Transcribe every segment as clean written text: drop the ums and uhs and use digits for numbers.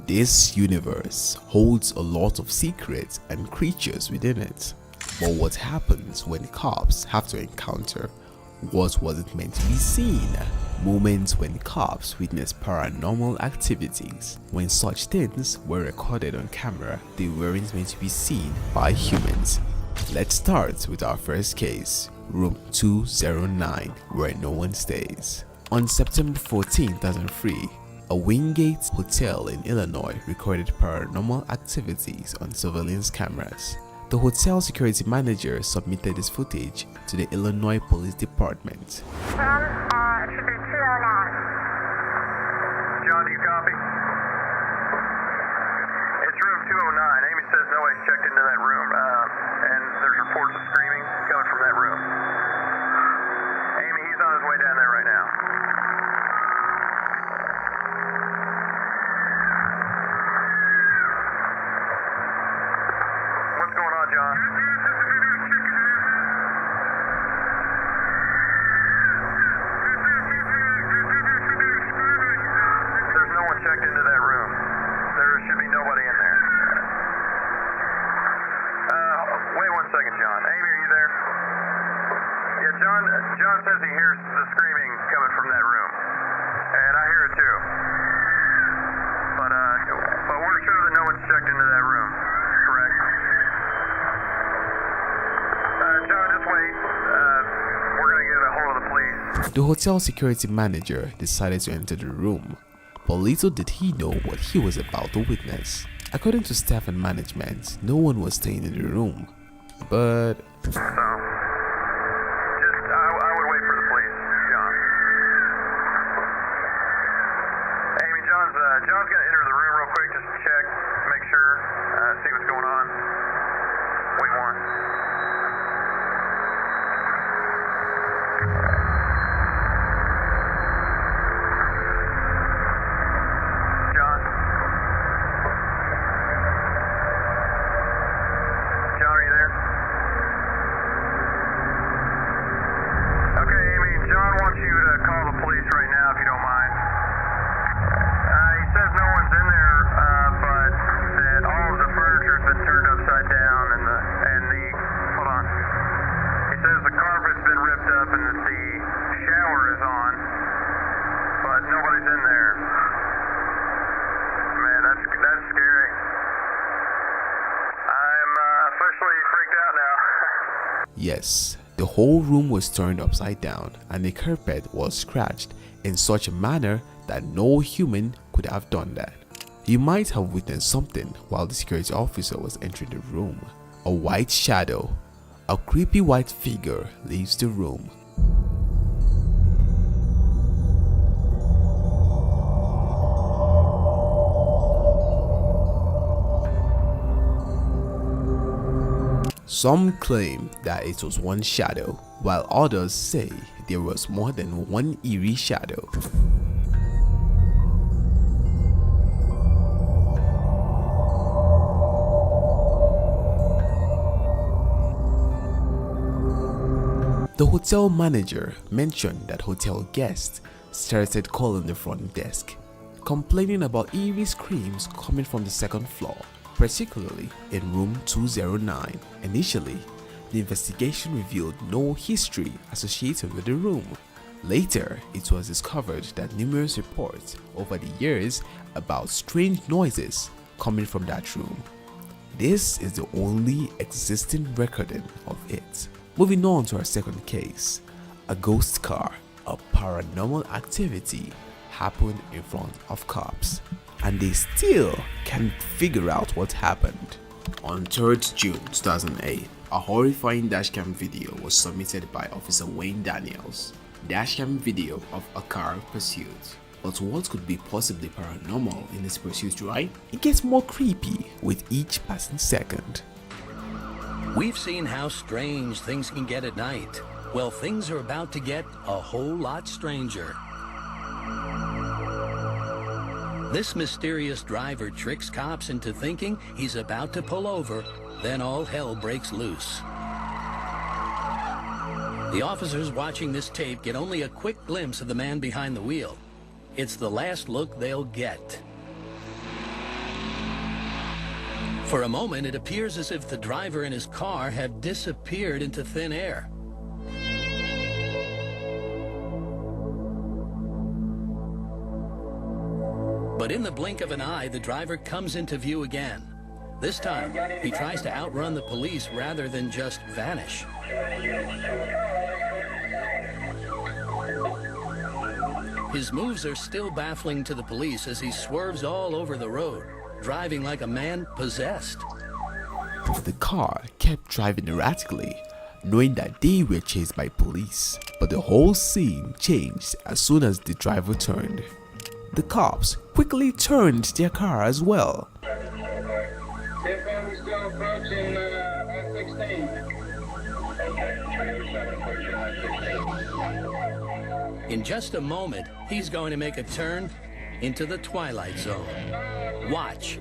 This universe holds a lot of secrets and creatures within it. But what happens when cops have to encounter what wasn't meant to be seen? Moments when cops witness paranormal activities. When such things were recorded on camera, they weren't meant to be seen by humans. Let's start with our first case, room 209, where no one stays. On September 14, 2003, a Wingate hotel in Illinois recorded paranormal activities on surveillance cameras. The hotel security manager submitted this footage to the Illinois Police Department. It should be 209. John, do you copy? It's room 209. Amy says nobody's checked into that room, and there's reports of screaming coming from that room. Amy, he's on his way down there right now. What's going on, John? There's no one checked into that room. There should be nobody in there. Wait 1 second, John. Amy, are you there? Yeah, John says he hears the screaming coming from that room. And I hear it too. But we're sure that no one's checked into that room. Correct? John, just wait. We're gonna get a hold of the police. The hotel security manager decided to enter the room, but little did he know what he was about to witness. According to staff and management, no one was staying in the room, but So, I would wait for the police, John. Amy, John's gonna enter the room real quick just to check, make sure, see what's going on. Wait one. John? John, are you there? Okay, Amy, John wants you to call the police right now if you don't mind. He says no one's in there, but that all of the furniture's been turned upside down and the hold on. He says the carpet's been ripped up and that the shower is on, but nobody's in there. Man, that's scary. I'm officially freaked out now. yes, the whole room was turned upside down and the carpet was scratched in such a manner that no human could have done that. You might have witnessed something while the security officer was entering the room. A white shadow, a creepy white figure leaves the room. Some claim that it was one shadow, while others say there was more than one eerie shadow. The hotel manager mentioned that hotel guests started calling the front desk, complaining about eerie screams coming from the second floor, particularly in room 209. Initially, the investigation revealed no history associated with the room. Later, it was discovered that numerous reports over the years about strange noises coming from that room. This is the only existing recording of it. Moving on to our second case, a ghost car. A paranormal activity happened in front of cops, and they still can't figure out what happened. On 3rd June 2008, a horrifying dashcam video was submitted by Officer Wayne Daniels. Dashcam video of a car pursuit. But what could be possibly paranormal in this pursuit, right? It gets more creepy with each passing second. We've seen how strange things can get at night. Well, things are about to get a whole lot stranger. This mysterious driver tricks cops into thinking he's about to pull over, then all hell breaks loose. The officers watching this tape get only a quick glimpse of the man behind the wheel. It's the last look they'll get. For a moment, it appears as if the driver and his car have disappeared into thin air. But in the blink of an eye, the driver comes into view again. This time, he tries to outrun the police rather than just vanish. His moves are still baffling to the police as he swerves all over the road, driving like a man possessed. The car kept driving erratically, knowing that they were chased by police, but the whole scene changed as soon as the driver turned. The cops quickly turned their car as well. In just a moment, he's going to make a turn into the twilight zone. Watch.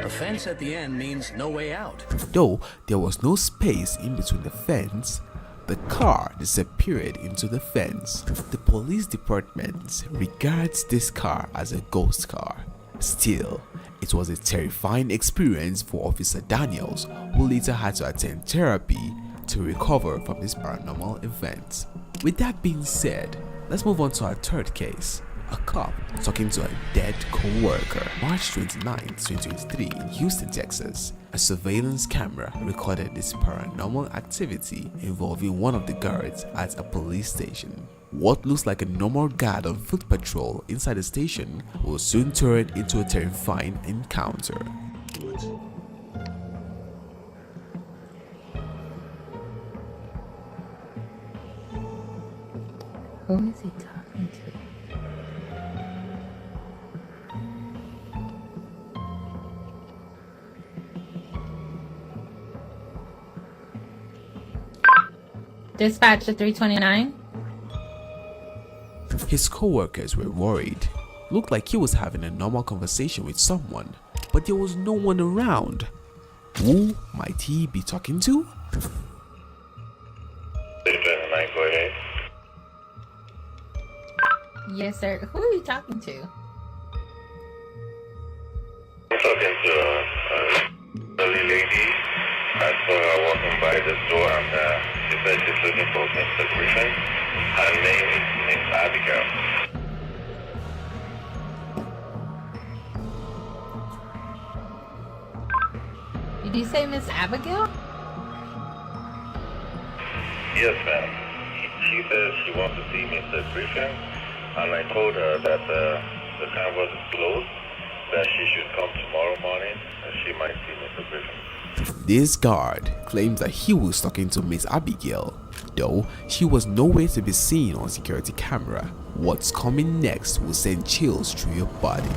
The fence at the end means no way out. Though there was no space in between the fence, the car disappeared into the fence. The police department regards this car as a ghost car. Still, it was a terrifying experience for Officer Daniels, who later had to attend therapy to recover from this paranormal event. With that being said, let's move on to our third case. A cop talking to a dead co-worker. March 29, 2023 in Houston, Texas. A surveillance camera recorded this paranormal activity involving one of the guards at a police station. What looks like a normal guard on foot patrol inside the station will soon turn into a terrifying encounter. Who is he talking to? Dispatch to 329. His co-workers were worried. Looked like he was having a normal conversation with someone, but there was no one around. Who might he be talking to? Yes, sir. Who are you talking to? I'm talking to a lady. I saw her walking by the door and she said she's looking for Mr. Griffin. Her name is named Abigail. Did you say Miss Abigail? Yes, ma'am. She says she wants to see Mr. Griffin, and I told her that the canvas is closed, that she should come tomorrow morning and she might see Mr. Griffin. This guard claims that he was talking to Miss Abigail, though she was nowhere to be seen on security camera. What's coming next will send chills through your body.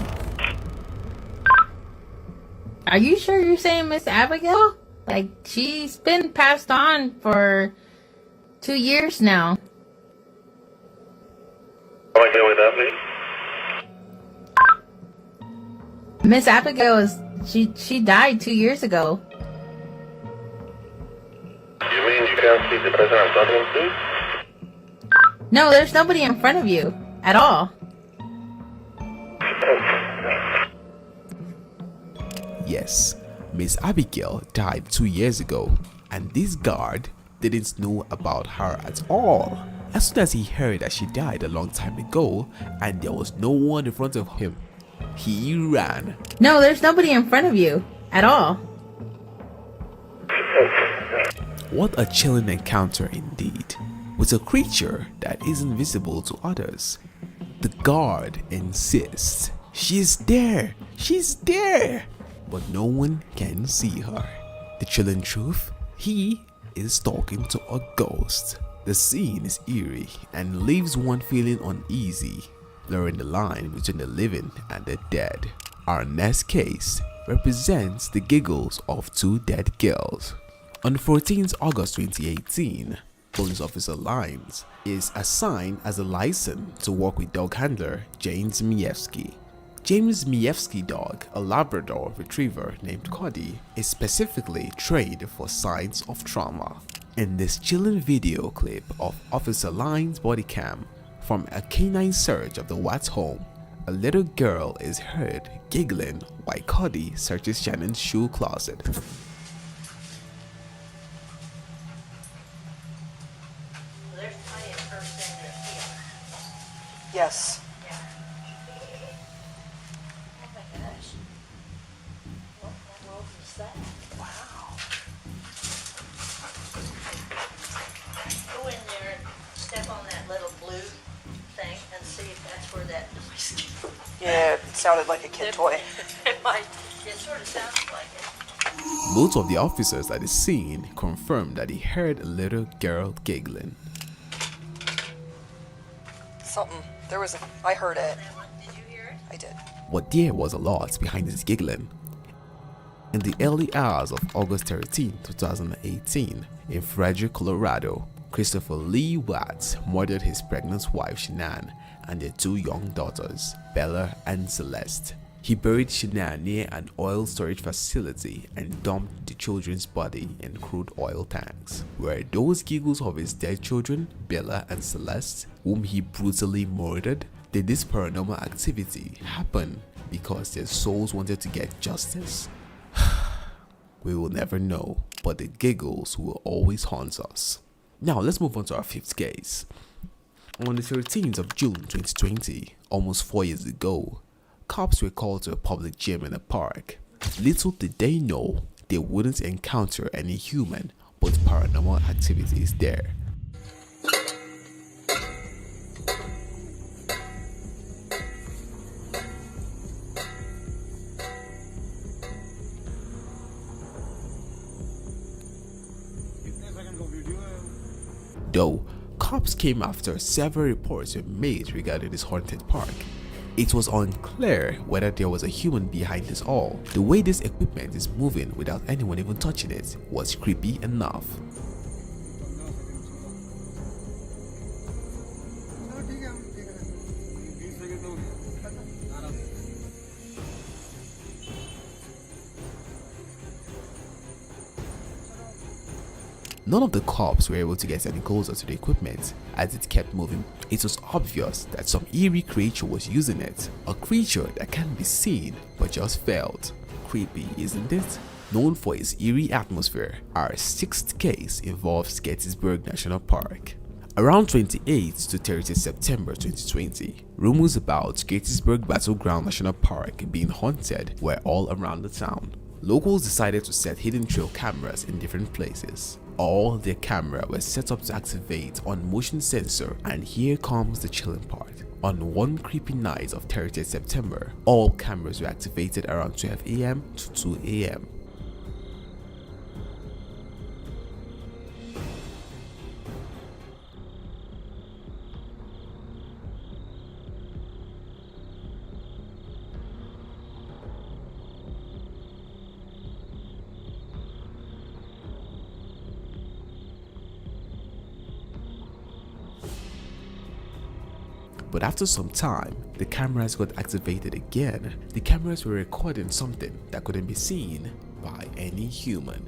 Are you sure you're saying Miss Abigail? Like, she's been passed on for 2 years now. Come again with that, please? Miss Abigail is she died 2 years ago. You mean you can't see the person I'm talking to? No, there's nobody in front of you at all. Yes, Miss Abigail died 2 years ago, and this guard didn't know about her at all. As soon as he heard that she died a long time ago and there was no one in front of him, he ran. No, there's nobody in front of you at all. What a chilling encounter indeed, with a creature that isn't visible to others. The guard insists, "She's there, she's there," but no one can see her. The chilling truth, he is talking to a ghost. The scene is eerie and leaves one feeling uneasy, blurring the line between the living and the dead. Our next case represents the giggles of two dead girls. On 14th August 2018, Police Officer Lines is assigned as a license to work with dog handler James Miewski. James Miewski dog, a Labrador retriever named Cody, is specifically trained for signs of trauma. In this chilling video clip of Officer Line's body cam from a canine search of the Watts home, a little girl is heard giggling while Cody searches Shannon's shoe closet. There's plenty of her fingers here. Yes. Yeah. Oh my gosh. What in the world is that? Wow. Go in there and step on that little blue thing and see if that's where that noise came from. Yeah, it sounded like a kid toy. It sort of sounds like it. Most of the officers at the scene confirmed that he heard a little girl giggling. Something. I heard it. That one, did you hear it? I did. But there was a lot behind his giggling. In the early hours of August 13, 2018, in Frederick, Colorado, Christopher Lee Watts murdered his pregnant wife Shanann and their two young daughters, Bella and Celeste. He buried Shanann near an oil storage facility and dumped the children's body in crude oil tanks. Were those giggles of his dead children, Bella and Celeste, whom he brutally murdered? Did this paranormal activity happen because their souls wanted to get justice? We will never know, but the giggles will always haunt us. Now let's move on to our fifth case. On the 13th of June 2020, almost 4 years ago, cops were called to a public gym in a park. Little did they know they wouldn't encounter any human but paranormal activities there. Though cops came after several reports were made regarding this haunted park, it was unclear whether there was a human behind this all. The way this equipment is moving without anyone even touching it was creepy enough. None of the cops were able to get any closer to the equipment as it kept moving. It was obvious that some eerie creature was using it, a creature that can't be seen but just felt. Creepy, isn't it? Known for its eerie atmosphere, our sixth case involves Gettysburg National Park. Around 28 to 30 September 2020, rumors about Gettysburg Battleground National Park being haunted were all around the town. Locals decided to set hidden trail cameras in different places. All their cameras were set up to activate on motion sensor, and here comes the chilling part. On one creepy night of 30th September, all cameras were activated around 12 AM to 2 AM. But after some time, the cameras got activated again. The cameras were recording something that couldn't be seen by any human.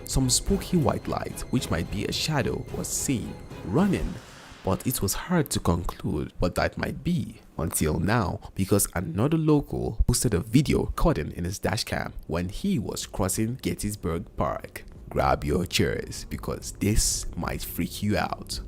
Some spooky white light, which might be a shadow, was seen running, but it was hard to conclude what that might be until now, because another local posted a video recording in his dashcam when he was crossing Gettysburg Park. Grab your chairs because this might freak you out.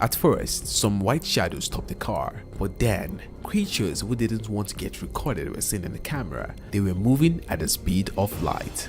At first, some white shadows stopped the car, but then, creatures who didn't want to get recorded were seen in the camera. They were moving at the speed of light.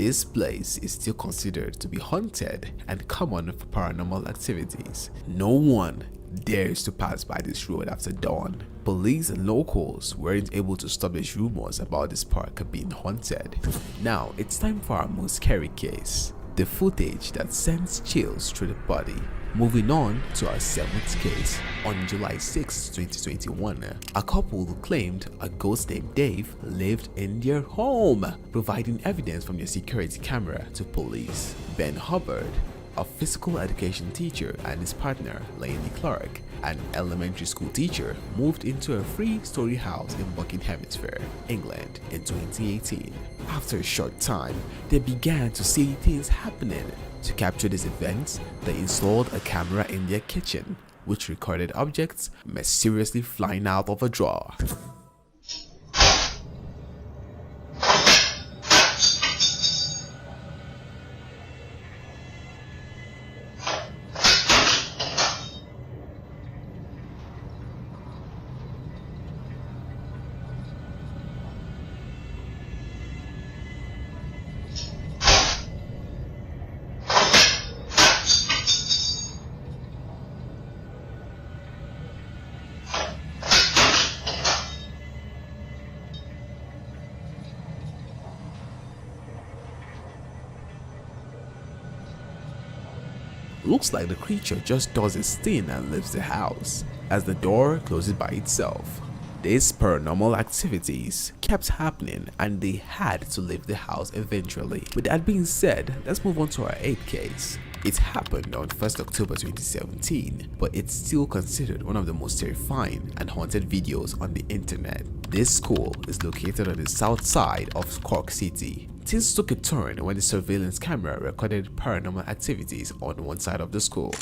this place is still considered to be haunted and common for paranormal activities. No one dares to pass by this road after dawn. Police and locals weren't able to stop these rumors about this park being haunted. Now it's time for our most scary case, the footage that sends chills through the body. Moving on to our 7th case. On July 6, 2021, a couple claimed a ghost named Dave lived in their home, providing evidence from their security camera to police. Ben Hubbard, a physical education teacher, and his partner, Lainey Clark, an elementary school teacher, moved into a 3-story house in Buckinghamshire, England in 2018. After a short time, they began to see things happening. To capture these events, they installed a camera in their kitchen, which recorded objects mysteriously flying out of a drawer. Looks like the creature just does its thing and leaves the house, as the door closes by itself. These paranormal activities kept happening and they had to leave the house eventually. With that being said, let's move on to our 8th case. It happened on 1st October 2017, but it's still considered one of the most terrifying and haunted videos on the internet. This school is located on the south side of Cork City. Things took a turn when the surveillance camera recorded paranormal activities on one side of the school.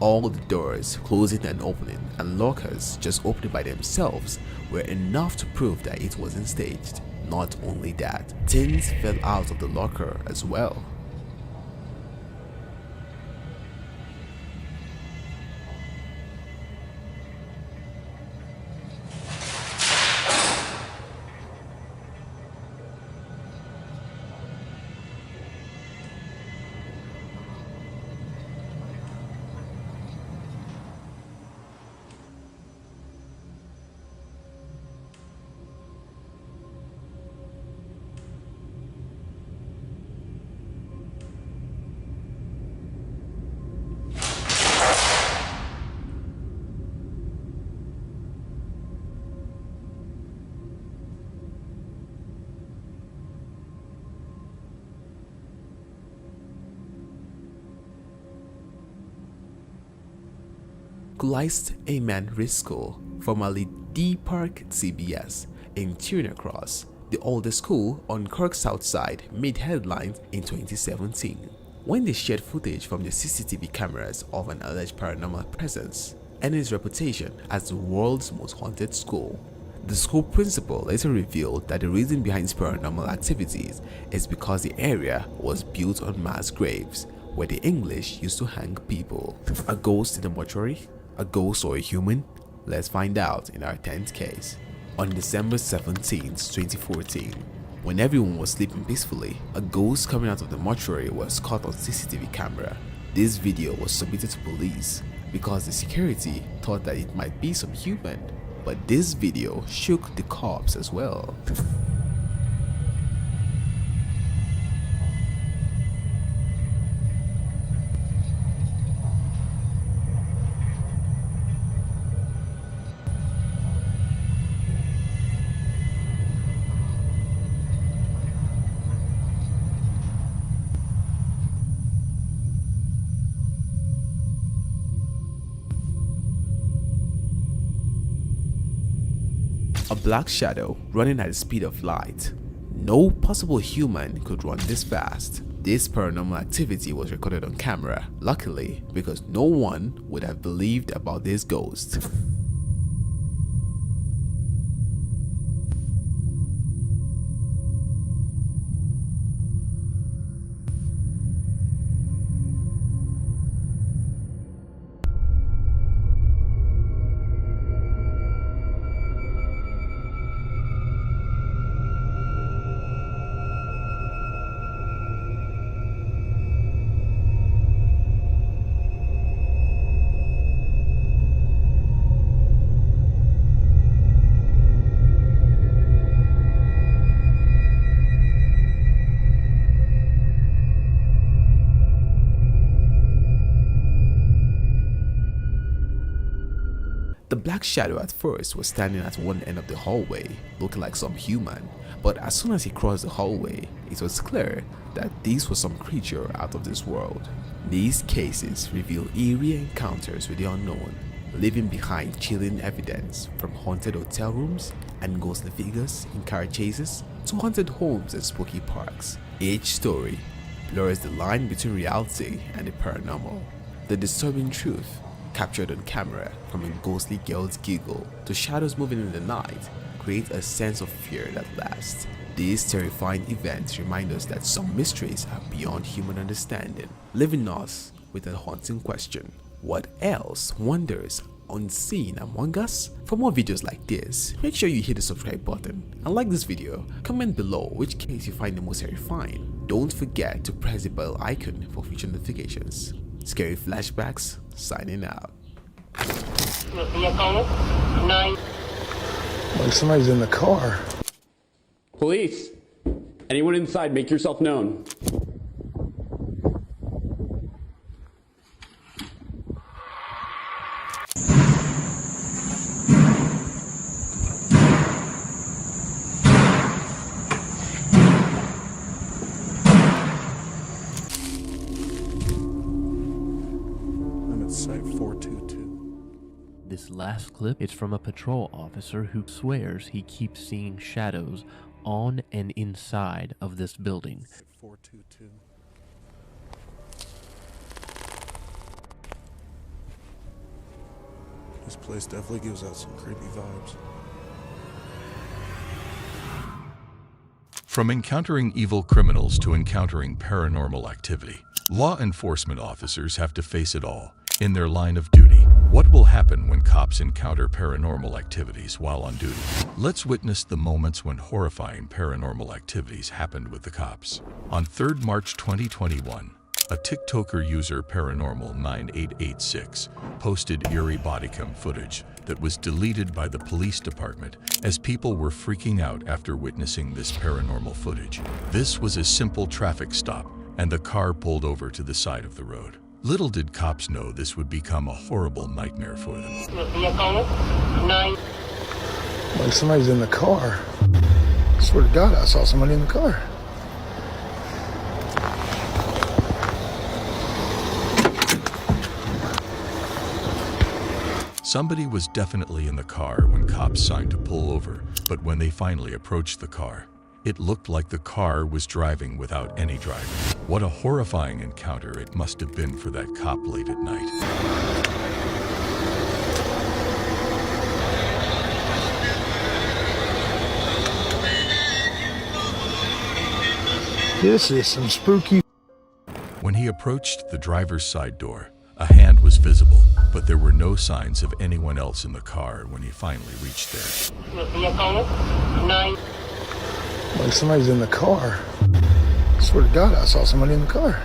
All the doors closing and opening and lockers just opening by themselves were enough to prove that it wasn't staged. Not only that, things fell out of the locker as well. Gleist Amen School, formerly D Park CBS, in Turner Cross, the oldest school on Cork's south side, made headlines in 2017 when they shared footage from the CCTV cameras of an alleged paranormal presence and its reputation as the world's most haunted school. The school principal later revealed that the reason behind its paranormal activities is because the area was built on mass graves where the English used to hang people. A ghost in a mortuary? A ghost or a human? Let's find out in our 10th case. On December 17, 2014, when everyone was sleeping peacefully, a ghost coming out of the mortuary was caught on CCTV camera. This video was submitted to police because the security thought that it might be some human, but this video shook the cops as well. black shadow running at the speed of light. No possible human could run this fast. This paranormal activity was recorded on camera, luckily, because no one would have believed about this ghost. The black shadow at first was standing at one end of the hallway, looking like some human, but as soon as he crossed the hallway, it was clear that this was some creature out of this world. These cases reveal eerie encounters with the unknown, leaving behind chilling evidence from haunted hotel rooms and ghostly figures in car chases to haunted homes and spooky parks. Each story blurs the line between reality and the paranormal. The disturbing truth, captured on camera, from a ghostly girl's giggle to shadows moving in the night, create a sense of fear that lasts. These terrifying events remind us that some mysteries are beyond human understanding, leaving us with a haunting question: what else wanders unseen among us? For more videos like this, make sure you hit the subscribe button and like this video. Comment below which case you find the most terrifying. Don't forget to press the bell icon for future notifications. Scary Flashbacks signing out. Like somebody's in the car. Police! Anyone inside, make yourself known. I'm at site 422. This last clip is from a patrol officer who swears he keeps seeing shadows on and inside of this building. 422. This place definitely gives out some creepy vibes. From encountering evil criminals to encountering paranormal activity, law enforcement officers have to face it all in their line of duty. What will happen when cops encounter paranormal activities while on duty? Let's witness the moments when horrifying paranormal activities happened with the cops. On 3rd March 2021, a TikToker user, Paranormal 9886, posted eerie bodycam footage that was deleted by the police department as people were freaking out after witnessing this paranormal footage. This was a simple traffic stop, and the car pulled over to the side of the road. Little did cops know this would become a horrible nightmare for them. Like somebody's in the car. I swear to God, I saw somebody in the car. Somebody was definitely in the car when cops signed to pull over, but when they finally approached the car, it looked like the car was driving without any driver. What a horrifying encounter it must have been for that cop late at night. This is some spooky. When he approached the driver's side door, a hand was visible, but there were no signs of anyone else in the car when he finally reached there. Like somebody's in the car. I swear to God, I saw somebody in the car.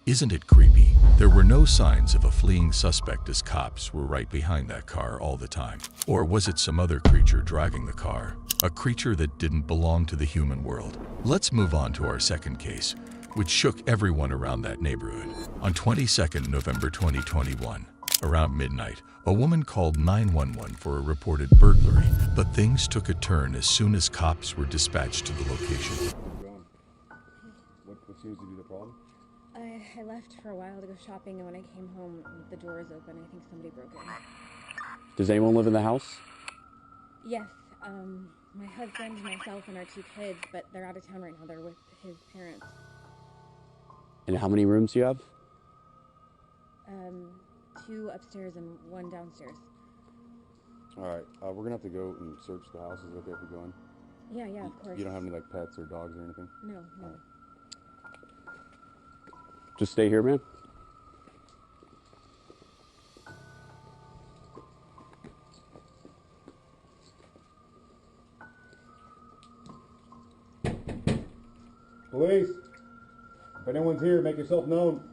Isn't it creepy? There were no signs of a fleeing suspect as cops were right behind that car all the time. Or was it some other creature driving the car? A creature that didn't belong to the human world. Let's move on to our second case, which shook everyone around that neighborhood. On 22nd November 2021, around midnight, a woman called 911 for a reported burglary, but things took a turn as soon as cops were dispatched to the location. What seems to be the problem? I left for a while to go shopping, and when I came home, the door was open. I think somebody broke in. Does anyone live in the house? Yes, my husband, myself, and our 2 kids, but they're out of town right now. They're with his parents. And how many rooms do you have? 2 upstairs and 1 downstairs. All right, we're gonna have to go and search the house. Is it okay if we go in? Yeah, of course. You don't have any like pets or dogs or anything? No. All right. Just stay here, man. Police, if anyone's here, make yourself known.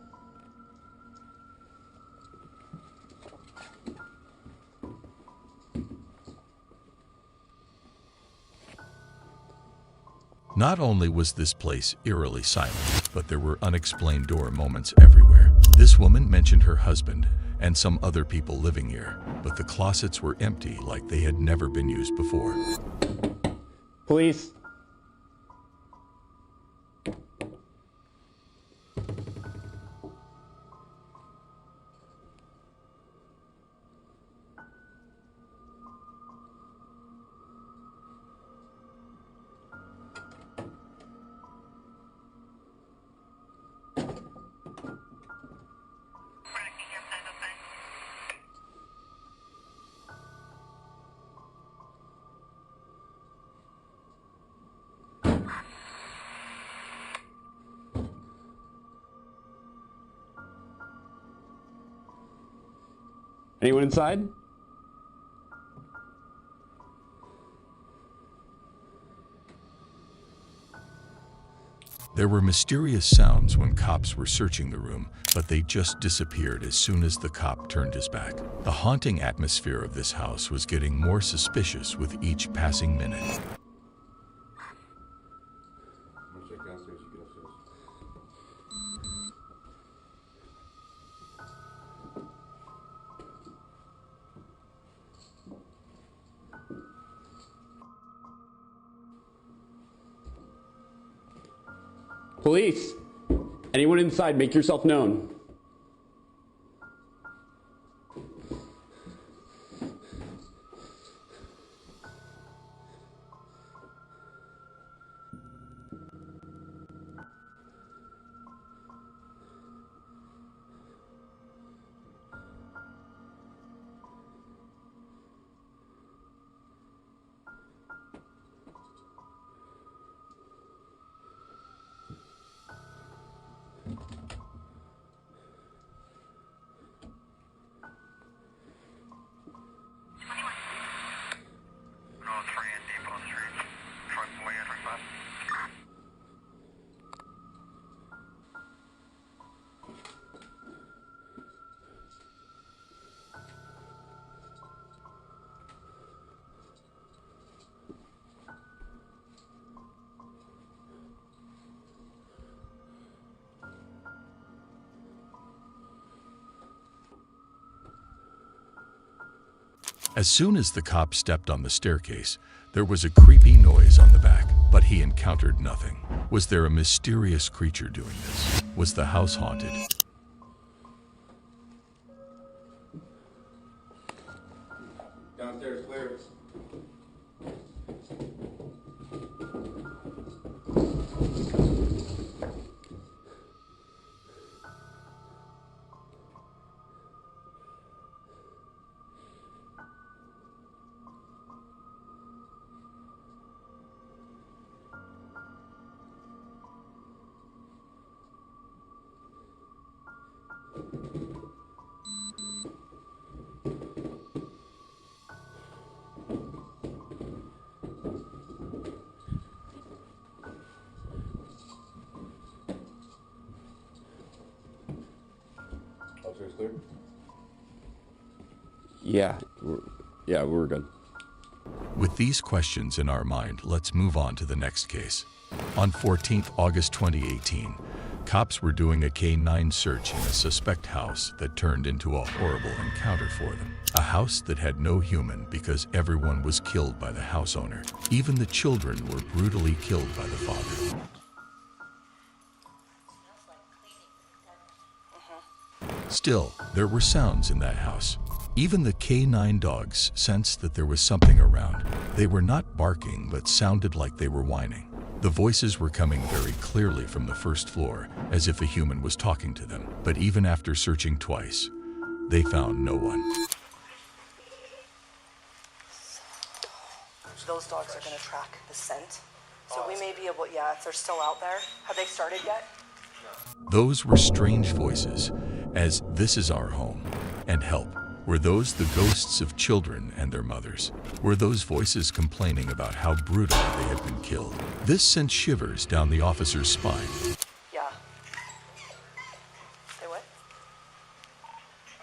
Not only was this place eerily silent, but there were unexplained door moments everywhere. This woman mentioned her husband and some other people living here, but the closets were empty like they had never been used before. Police. Anyone inside? There were mysterious sounds when cops were searching the room, but they just disappeared as soon as the cop turned his back. The haunting atmosphere of this house was getting more suspicious with each passing minute. Police! Anyone inside, make yourself known. As soon as the cop stepped on the staircase, there was a creepy noise on the back, but he encountered nothing. Was there a mysterious creature doing this? Was the house haunted? Downstairs clear. Upstairs clear? Yeah, we're good. With these questions in our mind, let's move on to the next case. On 14th August 2018, cops were doing a K-9 search in a suspect house that turned into a horrible encounter for them. A house that had no human because everyone was killed by the house owner. Even the children were brutally killed by the father. Still, there were sounds in that house. Even the K9 dogs sensed that there was something around. They were not barking, but sounded like they were whining. The voices were coming very clearly from the first floor, as if a human was talking to them. But even after searching twice, they found no one. Those dogs are going to track the scent. So we may be able, yeah, if they're still out there. Have they started yet? Those were strange voices, as "This is our home" and "Help." Were those the ghosts of children and their mothers? Were those voices complaining about how brutally they had been killed? This sent shivers down the officer's spine. Yeah. Say what?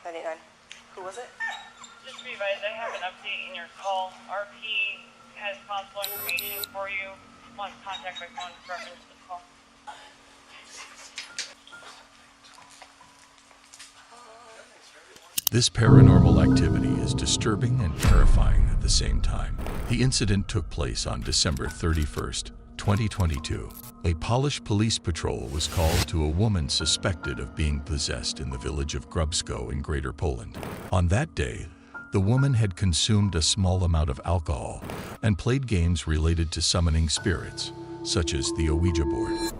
99. Who was it? Just to be advised, I have an update in your call. RP has possible information for you. Wants contact by phone with reference to the call. This paranormal activity is disturbing and terrifying at the same time. The incident took place on December 31st, 2022. A Polish police patrol was called to a woman suspected of being possessed in the village of Grubsko in Greater Poland. On that day, the woman had consumed a small amount of alcohol and played games related to summoning spirits, such as the Ouija board.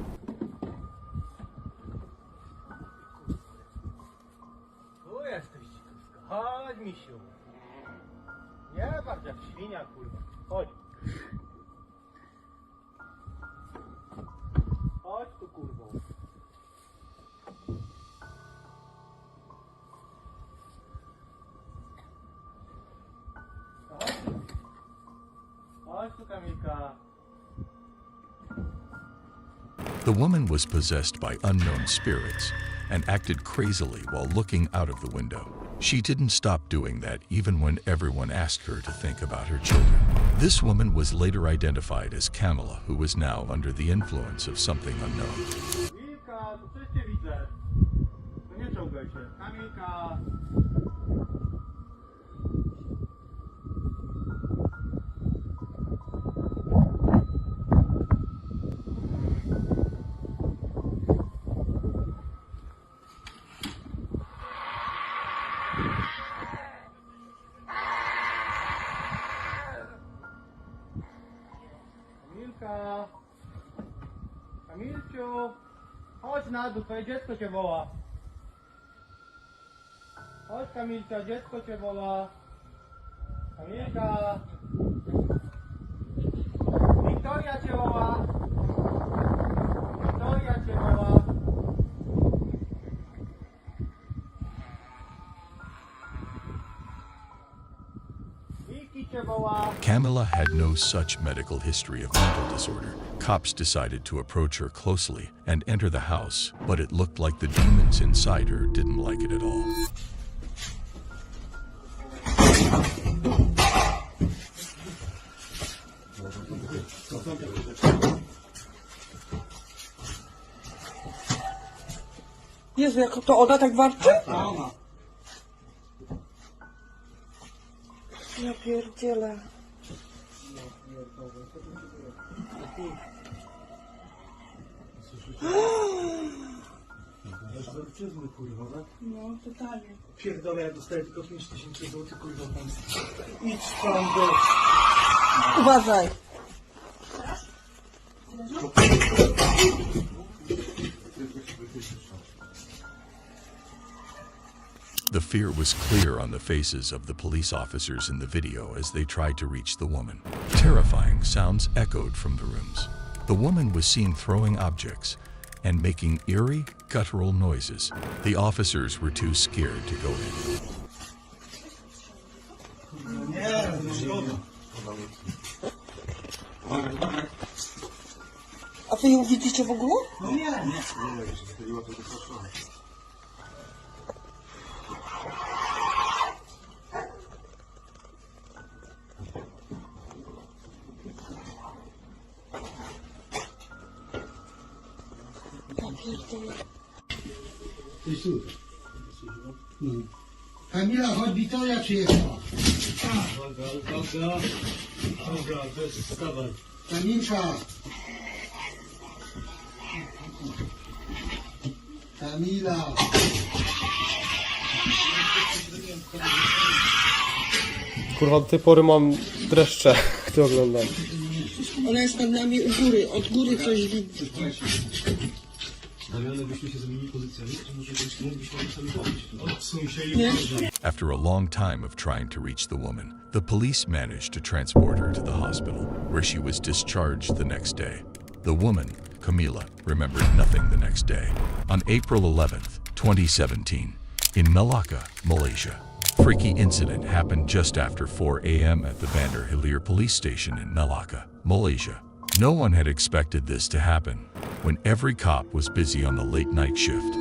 Chodź, misiu. Nie patrz jak świnia, kurwa. Chodź. Chodź tu, kurwo. Chodź tu, Kamilka. The woman was possessed by unknown spirits and acted crazily while looking out of the window. She didn't stop doing that even when everyone asked her to think about her children. This woman was later identified as Kamila, who was now under the influence of something unknown. Kamilka, to coś cię widzę. To nie czołgaj się. Kamilka. Kamilciu, chodź na dół, twoje dziecko cię woła. Chodź, Kamilcia, dziecko cię woła. Kamilka. Wiktoria cię woła. Wiktoria cię woła. Kamila had no such medical history of mental disorder. Cops decided to approach her closely and enter the house, but it looked like the demons inside her didn't like it at all. Jezu, jak to ona tak warczy? Ja pierdzielę. Egzorcyzmy, kurwa, tak? No, totalnie. Pierdolę, ja dostaję tylko 5000 zł, kurwa, tam. Idź tam do... Uważaj. The fear was clear on the faces of the police officers in the video as they tried to reach the woman. Terrifying sounds echoed from the rooms. The woman was seen throwing objects and making eerie, guttural noises. The officers were too scared to go in. A wy ją widzicie w ogóle? No nie. Kamila, chodź, Wiktoria przyjechała. Dobra, wstawaj. Kamilka. Kamila. Kurwa, do tej pory mam dreszcze, gdy oglądam. Ona jest nad nami u góry, od góry coś widzi. After a long time of trying to reach the woman, the police managed to transport her to the hospital, where she was discharged the next day. The woman, Camila, remembered nothing the next day. On April 11th, 2017, in Malacca, Malaysia, freaky incident happened just after 4 a.m. at the Bandar Hilir police station in Malacca, Malaysia. No one had expected this to happen when every cop was busy on the late night shift.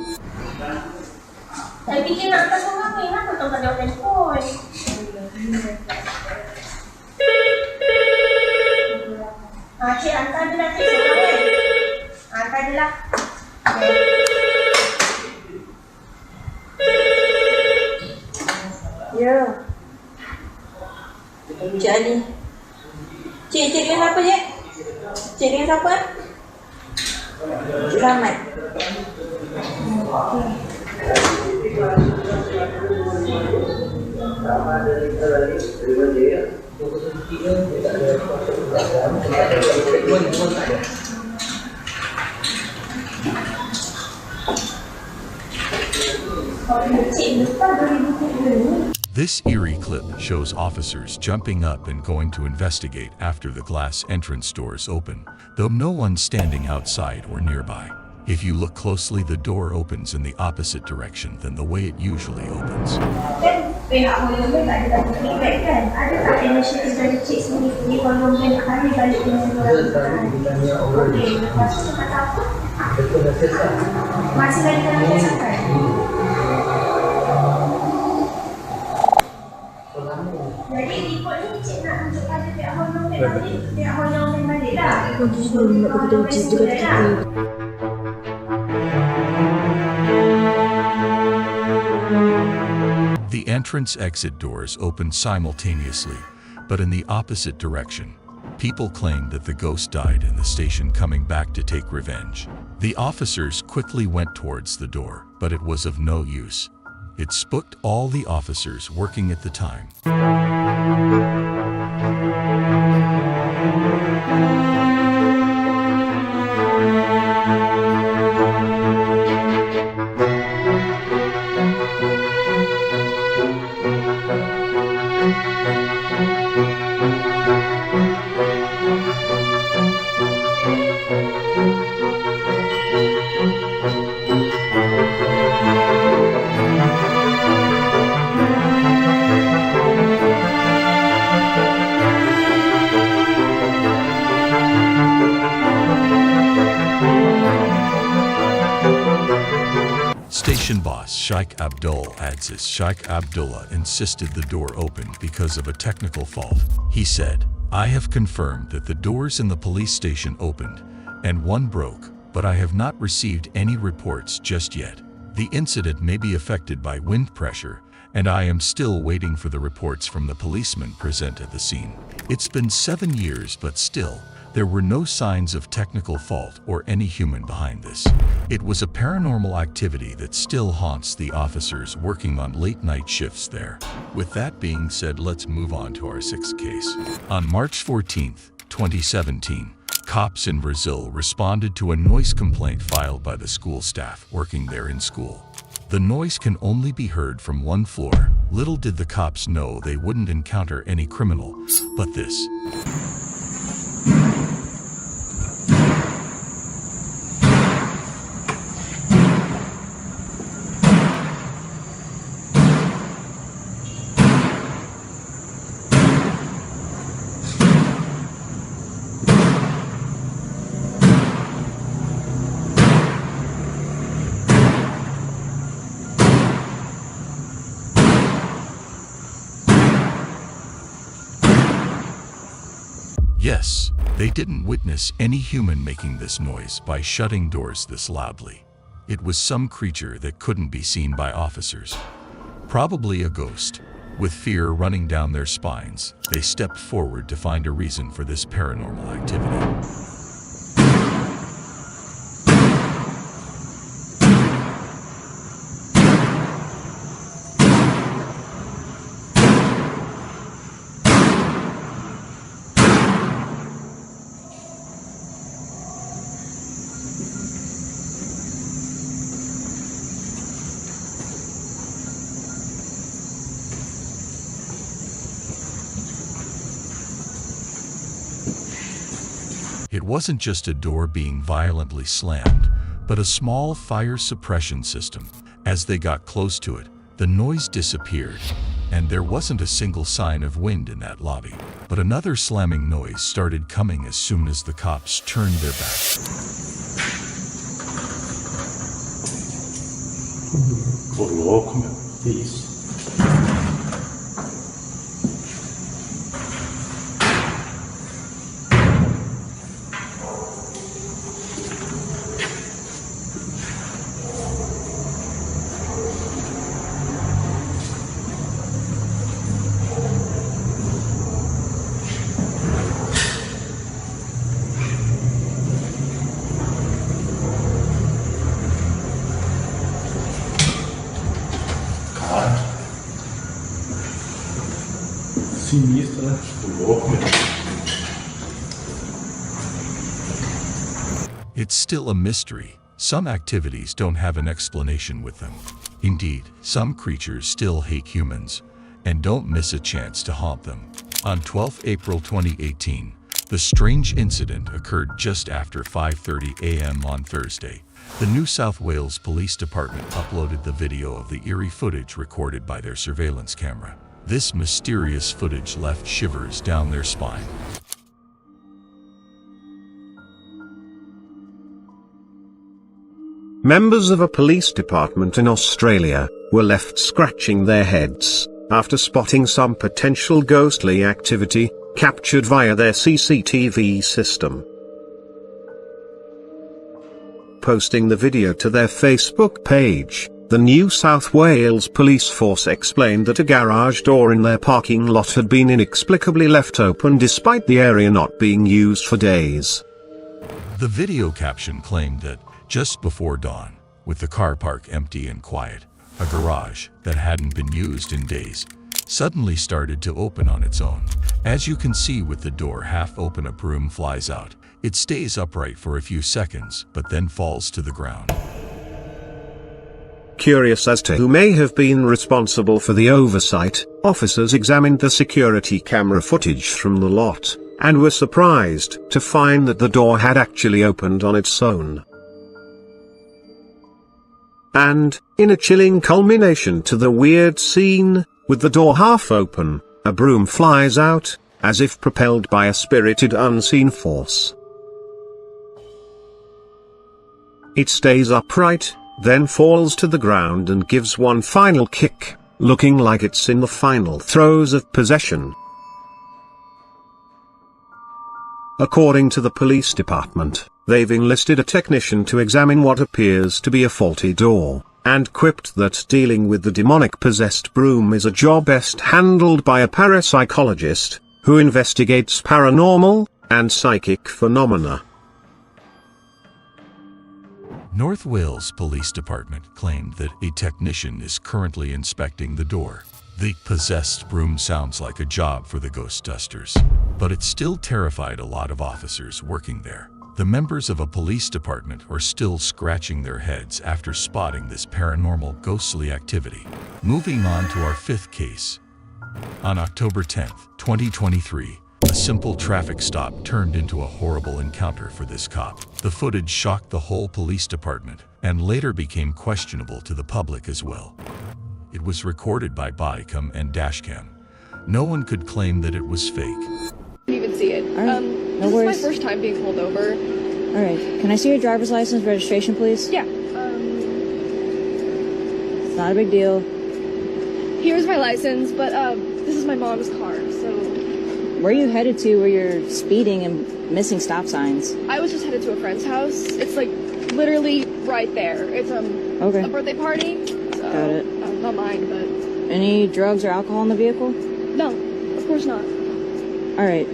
Ya. Cik Ali. Cik dengan siapa, Cik? Cik dengan siapa? Cik Rahmat. This eerie clip shows officers jumping up and going to investigate after the glass entrance doors open, though no one's standing outside or nearby. If you look closely, the door opens in the opposite direction than the way it usually opens. The entrance-exit doors opened simultaneously, but in the opposite direction. People claimed that the ghost died in the station coming back to take revenge. The officers quickly went towards the door, but it was of no use. It spooked all the officers working at the time. Station boss Sheikh Abdul Aziz Sheikh Abdullah insisted the door open because of a technical fault. He said, "I have confirmed that the doors in the police station opened and one broke, but I have not received any reports just yet. The incident may be affected by wind pressure, and I am still waiting for the reports from the policemen present at the scene." It's been 7 years, but still, there were no signs of technical fault or any human behind this. It was a paranormal activity that still haunts the officers working on late-night shifts there. With that being said, let's move on to our sixth case. On March 14th, 2017, cops in Brazil responded to a noise complaint filed by the school staff working there in school. The noise can only be heard from one floor. Little did the cops know they wouldn't encounter any criminal, but this. Yes, they didn't witness any human making this noise by shutting doors this loudly. It was some creature that couldn't be seen by officers. Probably a ghost. With fear running down their spines, they stepped forward to find a reason for this paranormal activity. It wasn't just a door being violently slammed, but a small fire suppression system. As they got close to it, the noise disappeared, and there wasn't a single sign of wind in that lobby. But another slamming noise started coming as soon as the cops turned their backs. Please. Sinistra. It's still a mystery. Some activities don't have an explanation with them. Indeed, some creatures still hate humans and don't miss a chance to haunt them. On 12 April 2018, the strange incident occurred just after 5:30 a.m. on Thursday. The New South Wales Police Department uploaded the video of the eerie footage recorded by their surveillance camera. This mysterious footage left shivers down their spine. Members of a police department in Australia were left scratching their heads after spotting some potential ghostly activity captured via their CCTV system. Posting the video to their Facebook page, the New South Wales Police Force explained that a garage door in their parking lot had been inexplicably left open despite the area not being used for days. The video caption claimed that just before dawn, with the car park empty and quiet, a garage that hadn't been used in days suddenly started to open on its own. As you can see with the door half open, a broom flies out. It stays upright for a few seconds, but then falls to the ground. Curious as to who may have been responsible for the oversight, officers examined the security camera footage from the lot, and were surprised to find that the door had actually opened on its own. And, in a chilling culmination to the weird scene, with the door half open, a broom flies out, as if propelled by a spirited unseen force. It stays upright, then falls to the ground and gives one final kick, looking like it's in the final throes of possession. According to the police department, they've enlisted a technician to examine what appears to be a faulty door, and quipped that dealing with the demonic possessed broom is a job best handled by a parapsychologist, who investigates paranormal and psychic phenomena. North Wales Police Department claimed that a technician is currently inspecting the door. The possessed broom sounds like a job for the Ghostbusters, but it still terrified a lot of officers working there. The members of a police department are still scratching their heads after spotting this paranormal ghostly activity. Moving on to our fifth case. On October 10th, 2023, a simple traffic stop turned into a horrible encounter for this cop. The footage shocked the whole police department and later became questionable to the public as well. It was recorded by bodycam and dashcam. No one could claim that it was fake. Didn't even see it. Right. This is my first time being pulled over. All right. Can I see your driver's license registration, please? Yeah. It's not a big deal. Here's my license, but this is my mom's car, so. Where are you headed to where you're speeding and missing stop signs? I was just headed to a friend's house. It's like literally right there. It's okay. A birthday party. So, got it. Not mine, but. Any drugs or alcohol in the vehicle? No, of course not. All right.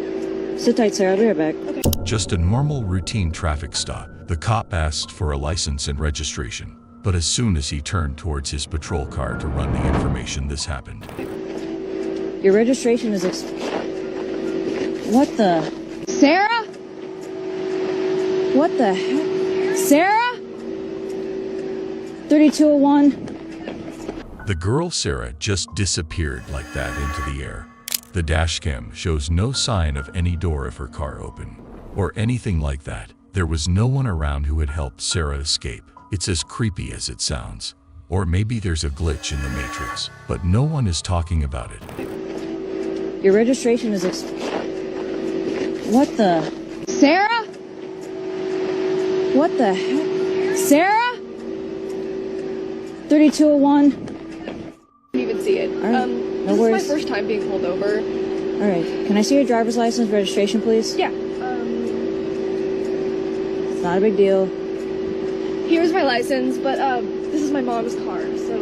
Sit tight, Sarah. I'll be right back. Okay. Just a normal routine traffic stop. The cop asked for a license and registration, but as soon as he turned towards his patrol car to run the information, this happened. Your registration is What the? Sarah? What the heck? Sarah? 3201. The girl Sarah just disappeared like that into the air. The dashcam shows no sign of any door of her car open. or anything like that. There was no one around who had helped Sarah escape. It's as creepy as it sounds. Or maybe there's a glitch in the Matrix, but no one is talking about it. Your registration is What the? Sarah? What the heck? Sarah? 3201. Didn't even see it. All right. No This worries. is my first time being pulled over. All right. Can I see your driver's license registration, please? Yeah. It's not a big deal. Here's my license, but this is my mom's car, so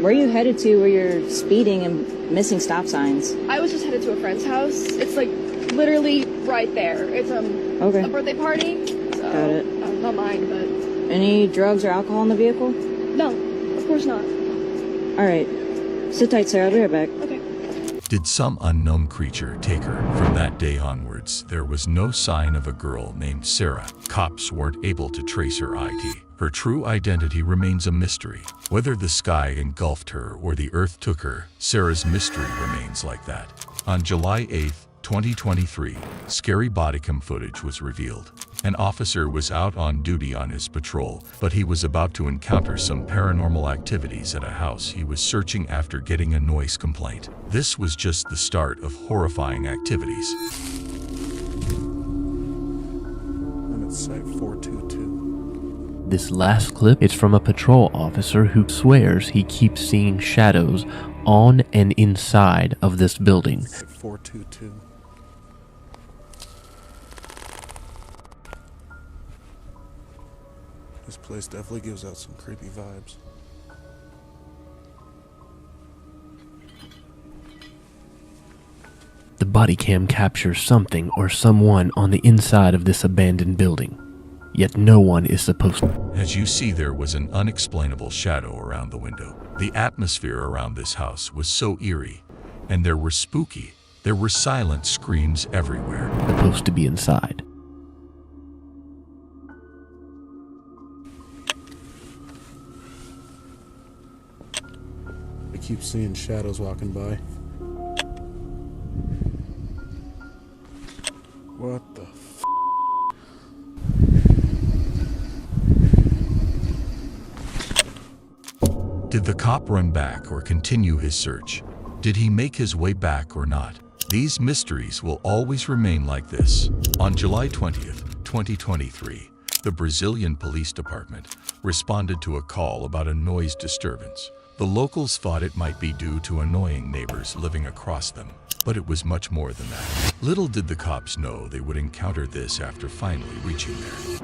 Where are you headed to where you're speeding and missing stop signs? I was just headed to a friend's house. It's like literally right there. It's Okay. a birthday party. So, Got it. Not mine, but Any drugs or alcohol in the vehicle? no, of course not. All right. Sit tight, Sarah. I'll be right back. Okay. Did some unknown creature take her? From that day onwards, there was no sign of a girl named Sarah. Cops weren't able to trace her ID. Her true identity remains a mystery. Whether the sky engulfed her or the earth took her, Sarah's mystery remains like that. On July 8th, 2023, scary bodycam footage was revealed. An officer was out on duty on his patrol, but he was about to encounter some paranormal activities at a house he was searching after getting a noise complaint. This was just the start of horrifying activities. I'm at site 422. This last clip is from a patrol officer who swears he keeps seeing shadows on and inside of this building. Site 422. This place definitely gives out some creepy vibes. The body cam captures something or someone on the inside of this abandoned building. Yet no one is supposed to. As you see, there was an unexplainable shadow around the window. The atmosphere around this house was so eerie, and there were silent screams everywhere. Supposed to be inside. I keep seeing shadows walking by. What the f? Did the cop run back or continue his search? Did he make his way back or not? These mysteries will always remain like this. On July 20th, 2023, the Brazilian Police Department responded to a call about a noise disturbance. The locals thought it might be due to annoying neighbors living across them, but it was much more than that. Little did the cops know they would encounter this after finally reaching there.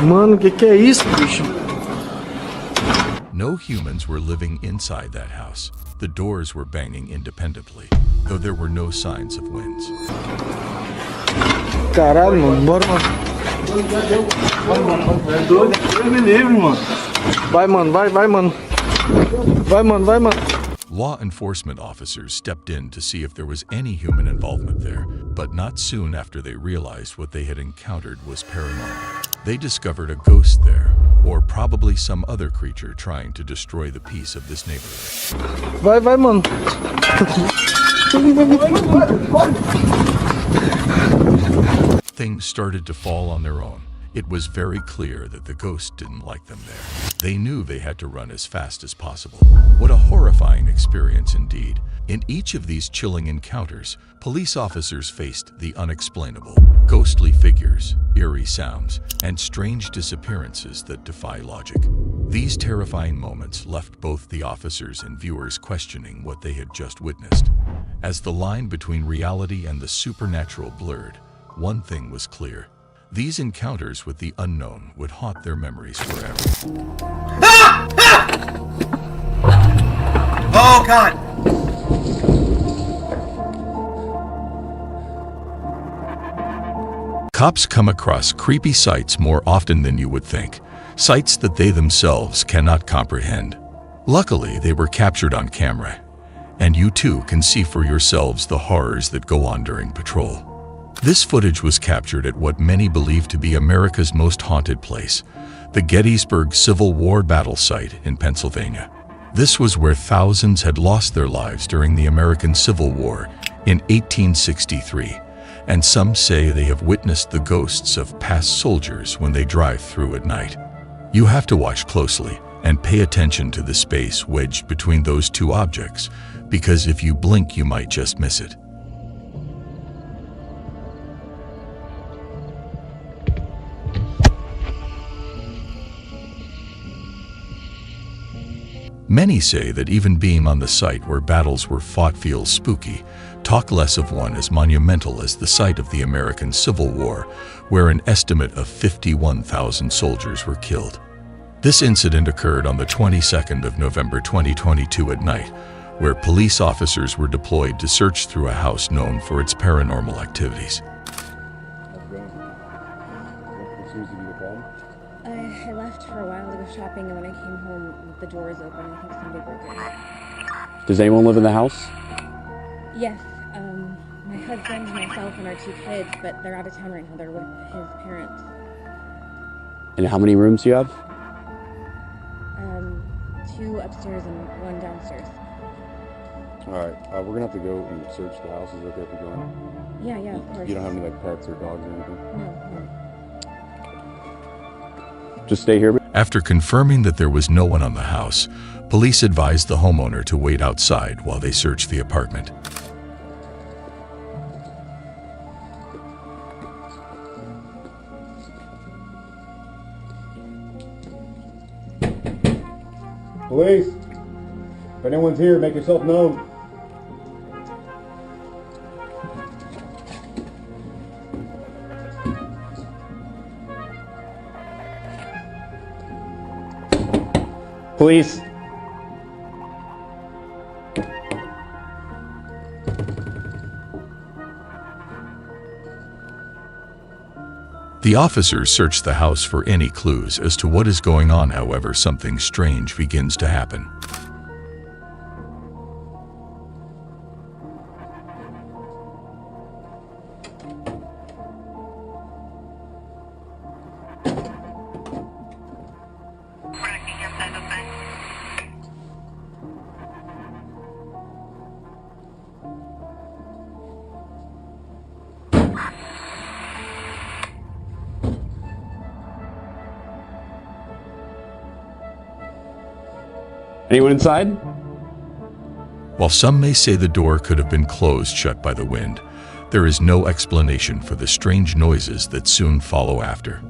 Mano, que é isso, bicho? No humans were living inside that house. The doors were banging independently, though there were no signs of winds. Caralho, mano, bora, mano. Deus me livre, mano. Vai, mano, vai, mano. Vai, mano, vai, mano. Law enforcement officers stepped in to see if there was any human involvement there, but not soon after they realized what they had encountered was paranormal. They discovered a ghost there, or probably some other creature trying to destroy the peace of this neighborhood. Vai, mano. Things started to fall on their own. It was very clear that the ghost didn't like them there. They knew they had to run as fast as possible. What a horrifying experience indeed. In each of these chilling encounters, police officers faced the unexplainable. Ghostly figures, eerie sounds, and strange disappearances that defy logic. These terrifying moments left both the officers and viewers questioning what they had just witnessed. As the line between reality and the supernatural blurred, one thing was clear. These encounters with the unknown would haunt their memories forever. Oh, God! Cops come across creepy sights more often than you would think, sights that they themselves cannot comprehend. Luckily, they were captured on camera, and you too can see for yourselves the horrors that go on during patrol. This footage was captured at what many believe to be America's most haunted place, the Gettysburg Civil War battle site in Pennsylvania. This was where thousands had lost their lives during the American Civil War, in 1863, and some say they have witnessed the ghosts of past soldiers when they drive through at night. You have to watch closely and pay attention to the space wedged between those two objects, because if you blink, you might just miss it. Many say that even being on the site where battles were fought feels spooky. Talk less of one as monumental as the site of the American Civil War, where an estimate of 51,000 soldiers were killed. This incident occurred on the 22nd of November 2022 at night, where police officers were deployed to search through a house known for its paranormal activities. I left for a while to go shopping, and when I came home, the door was open. I think somebody broke in. Does anyone live in the house? Yes, my husband, myself, and our 2 kids, but they're out of town right now. They're with his parents. And how many rooms do you have? 2 upstairs and 1 downstairs. Alright, we're gonna have to go and search the house. Is it okay if we go in? Yeah, of course. You don't have any, like, pets or dogs or anything? No. Just stay here. After confirming that there was no one on the house, police advised the homeowner to wait outside while they searched the apartment. Police! If anyone's here, make yourself known. Police. The officers search the house for any clues as to what is going on. However, something strange begins to happen. Anyone inside? While some may say the door could have been closed shut by the wind, there is no explanation for the strange noises that soon follow after.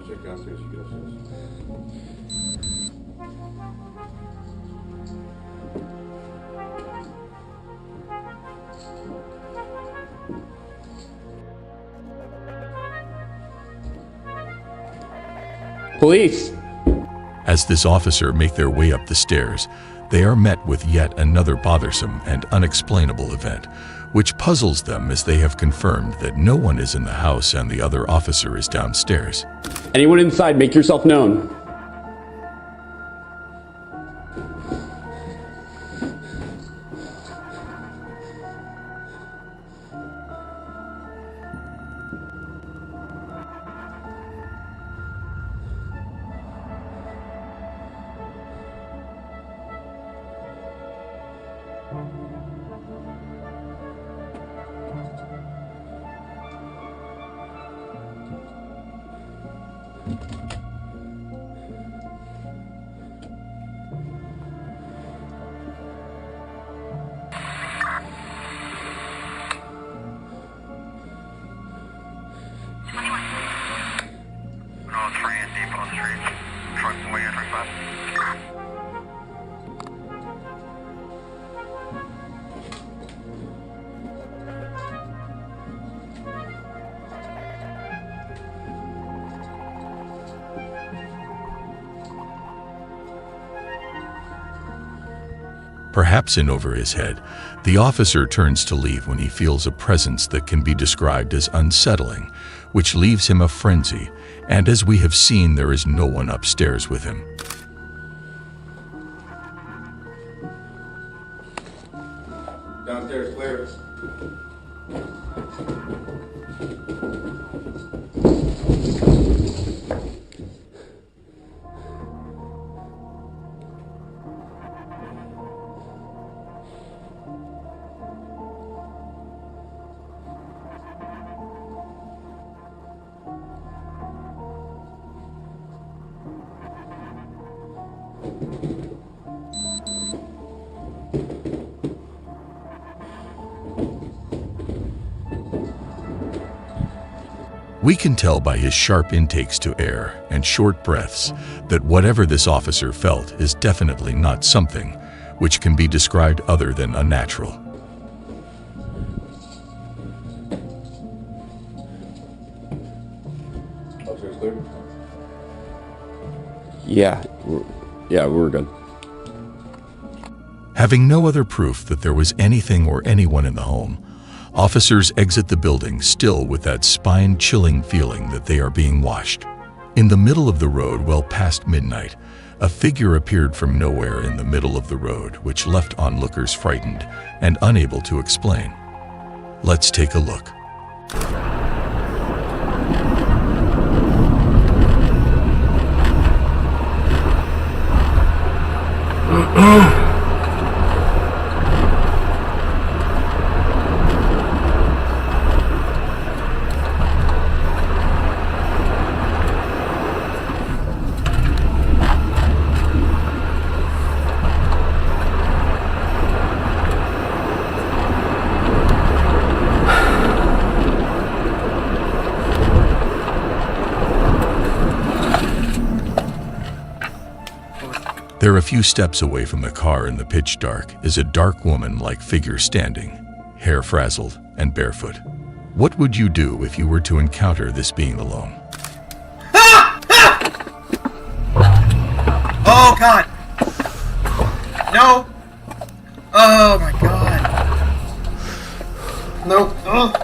Check downstairs, you get upstairs. Police! As this officer make their way up the stairs, they are met with yet another bothersome and unexplainable event, which puzzles them as they have confirmed that no one is in the house and the other officer is downstairs. Anyone inside, make yourself known. Perhaps in over his head, the officer turns to leave when he feels a presence that can be described as unsettling, which leaves him a frenzy, and as we have seen, there is no one upstairs with him. Downstairs, clear. We can tell by his sharp intakes to air and short breaths that whatever this officer felt is definitely not something which can be described other than unnatural. Yeah, we're good. Having no other proof that there was anything or anyone in the home, officers exit the building still with that spine-chilling feeling that they are being watched. In the middle of the road, well past midnight, a figure appeared from nowhere in the middle of the road, which left onlookers frightened and unable to explain. Let's take a look. There, a few steps away from the car in the pitch dark, is a dark woman-like figure standing, hair frazzled and barefoot. What would you do if you were to encounter this being alone? Oh God! No! Oh my God! No! Oh.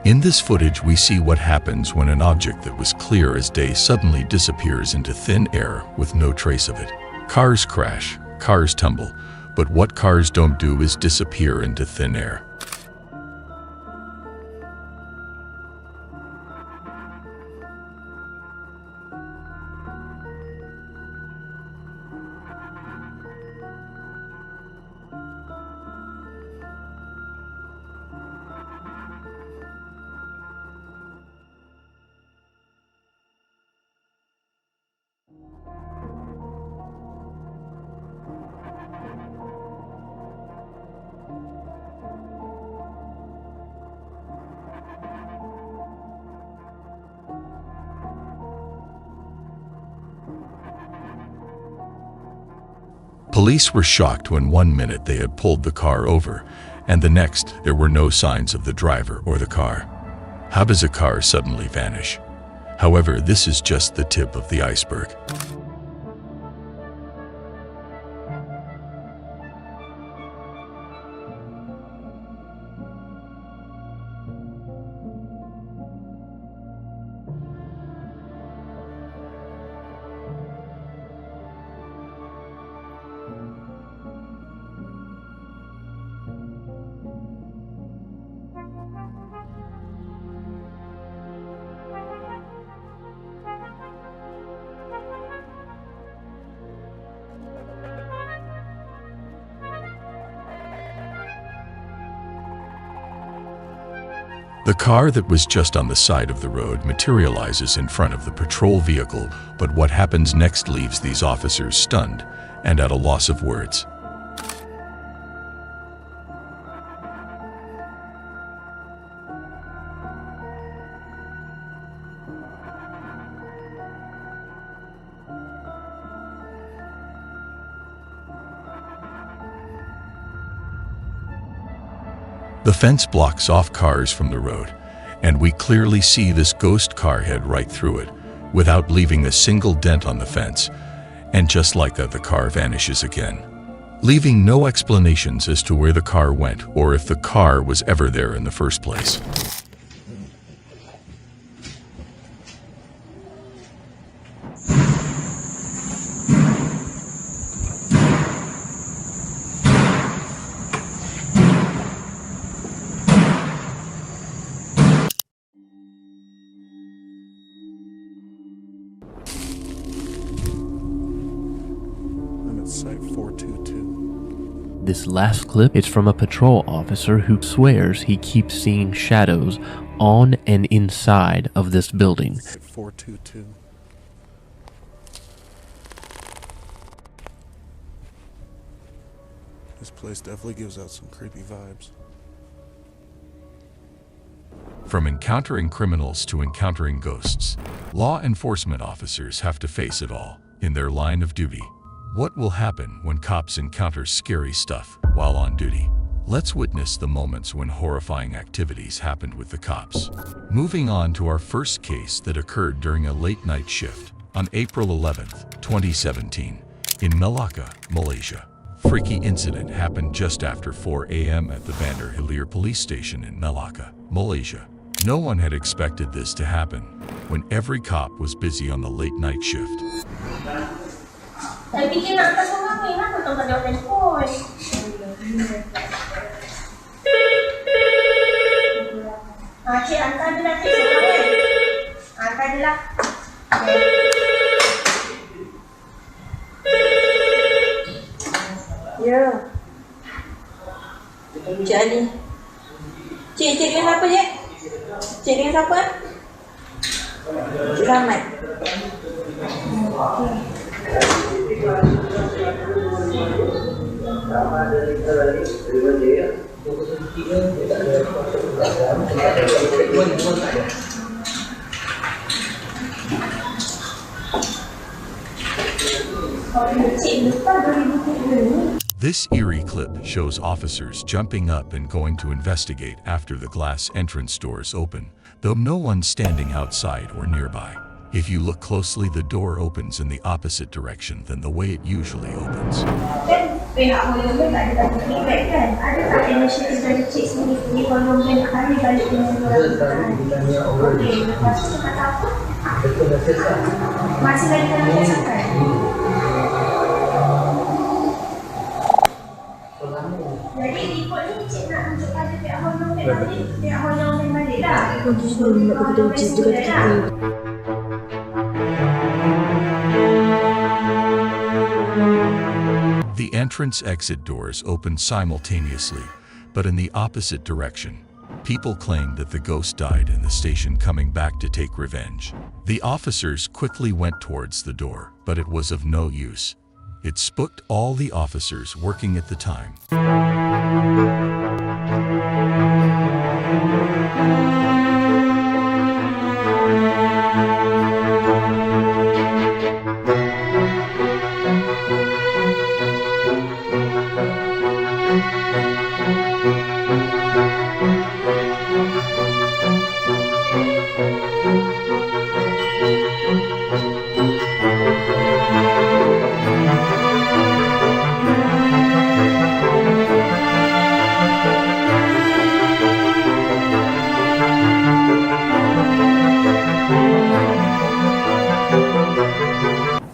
In this footage, we see what happens when an object that was clear as day suddenly disappears into thin air with no trace of it. Cars crash, cars tumble, but what cars don't do is disappear into thin air. Police were shocked when 1 minute they had pulled the car over, and the next there were no signs of the driver or the car. How does a car suddenly vanish? However, this is just the tip of the iceberg. The car that was just on the side of the road materializes in front of the patrol vehicle, but what happens next leaves these officers stunned and at a loss of words. The fence blocks off cars from the road, and we clearly see this ghost car head right through it, without leaving a single dent on the fence, and just like that, the car vanishes again, leaving no explanations as to where the car went or if the car was ever there in the first place. Site 422. This last clip is from a patrol officer who swears he keeps seeing shadows on and inside of this building. Site 422. This place definitely gives out some creepy vibes. From encountering criminals to encountering ghosts, law enforcement officers have to face it all in their line of duty. What will happen when cops encounter scary stuff while on duty? Let's witness the moments when horrifying activities happened with the cops. Moving on to our first case that occurred during a late-night shift on April 11th, 2017, in Malacca, Malaysia. Freaky incident happened just after 4 a.m. at the Bandar Hilir police station in Malacca, Malaysia. No one had expected this to happen when every cop was busy on the late-night shift. Ya. Cik Ali. Cik dengan siapa, Cik? Cik dengan siapa? Cik Rahmat. This eerie clip shows officers jumping up and going to investigate after the glass entrance doors open, though no one's standing outside or nearby. If you look closely, the door opens in the opposite direction than the way it usually opens. Jadi ikut ni cik nak tunjuk pada pihak honor balik. Pihak honor balik lah. Nak begitu juga kita. The entrance-exit doors opened simultaneously, but in the opposite direction. People claimed that the ghost died in the station coming back to take revenge. The officers quickly went towards the door, but it was of no use. It spooked all the officers working at the time.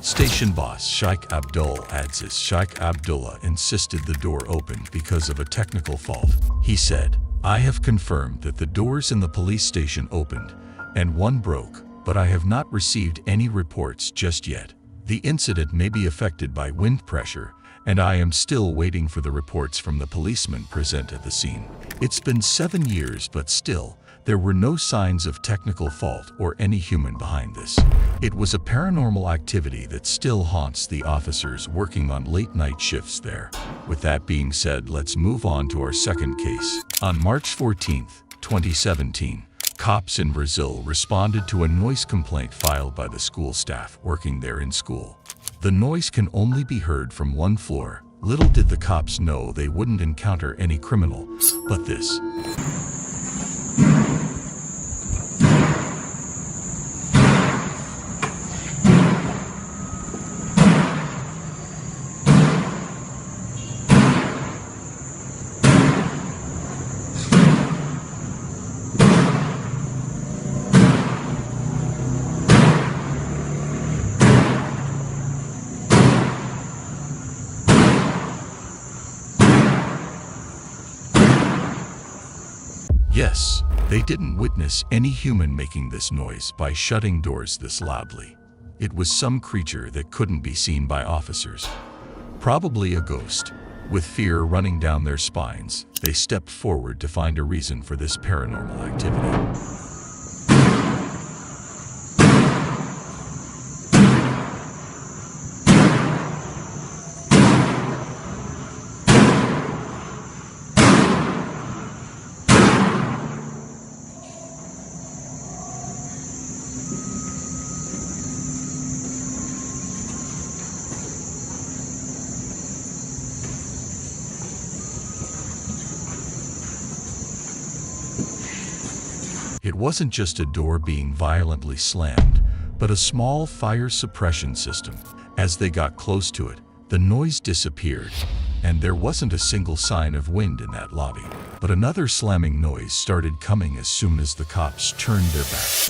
Station boss Sheikh Abdul Aziz Sheikh Abdullah insisted the door opened because of a technical fault. He said, "I have confirmed that the doors in the police station opened and one broke, but I have not received any reports just yet. The incident may be affected by wind pressure, and I am still waiting for the reports from the policemen present at the scene." It's been 7 years, but still, there were no signs of technical fault or any human behind this. It was a paranormal activity that still haunts the officers working on late-night shifts there. With that being said, let's move on to our second case. On March 14th, 2017, cops in Brazil responded to a noise complaint filed by the school staff working there in school. The noise can only be heard from one floor. Little did the cops know they wouldn't encounter any criminal, but this. Yes, they didn't witness any human making this noise by shutting doors this loudly. It was some creature that couldn't be seen by officers. Probably a ghost. With fear running down their spines, they stepped forward to find a reason for this paranormal activity. It wasn't just a door being violently slammed, but a small fire suppression system. As they got close to it, the noise disappeared, and there wasn't a single sign of wind in that lobby. But another slamming noise started coming as soon as the cops turned their backs.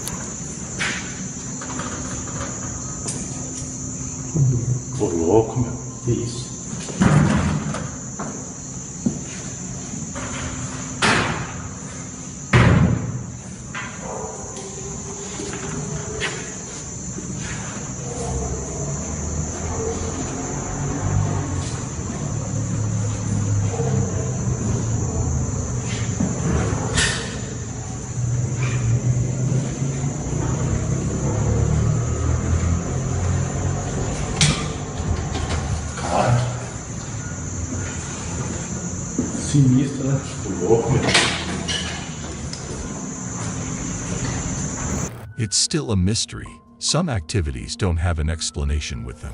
Please. It's still a mystery. Some activities don't have an explanation with them.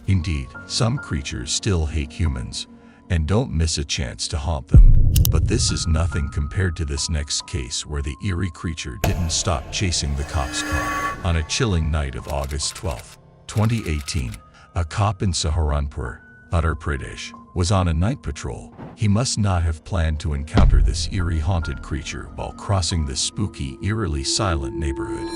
Indeed, some creatures still hate humans and don't miss a chance to haunt them. But this is nothing compared to this next case where the eerie creature didn't stop chasing the cop's car. On a chilling night of August 12, 2018, a cop in Saharanpur, Uttar Pradesh, was on a night patrol. He must not have planned to encounter this eerie haunted creature while crossing this spooky, eerily silent neighborhood.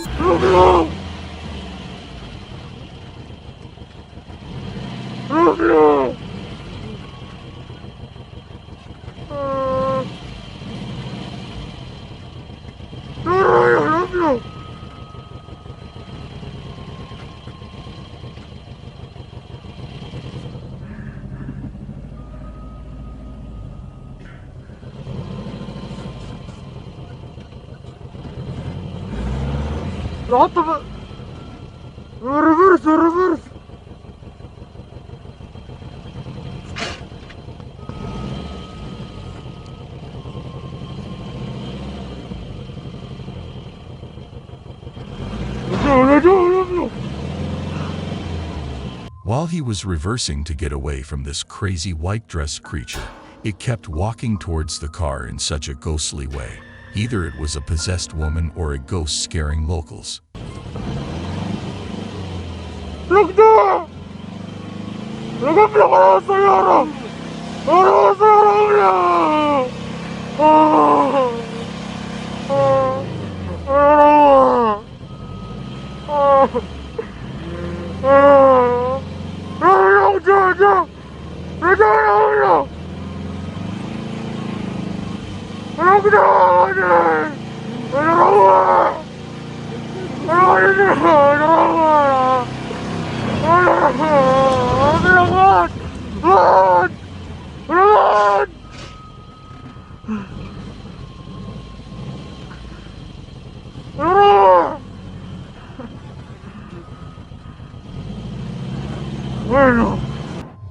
Reverse. While he was reversing to get away from this crazy white-dressed creature, it kept walking towards the car in such a ghostly way. Either it was a possessed woman or a ghost scaring locals. Look there! Look up the Sayara!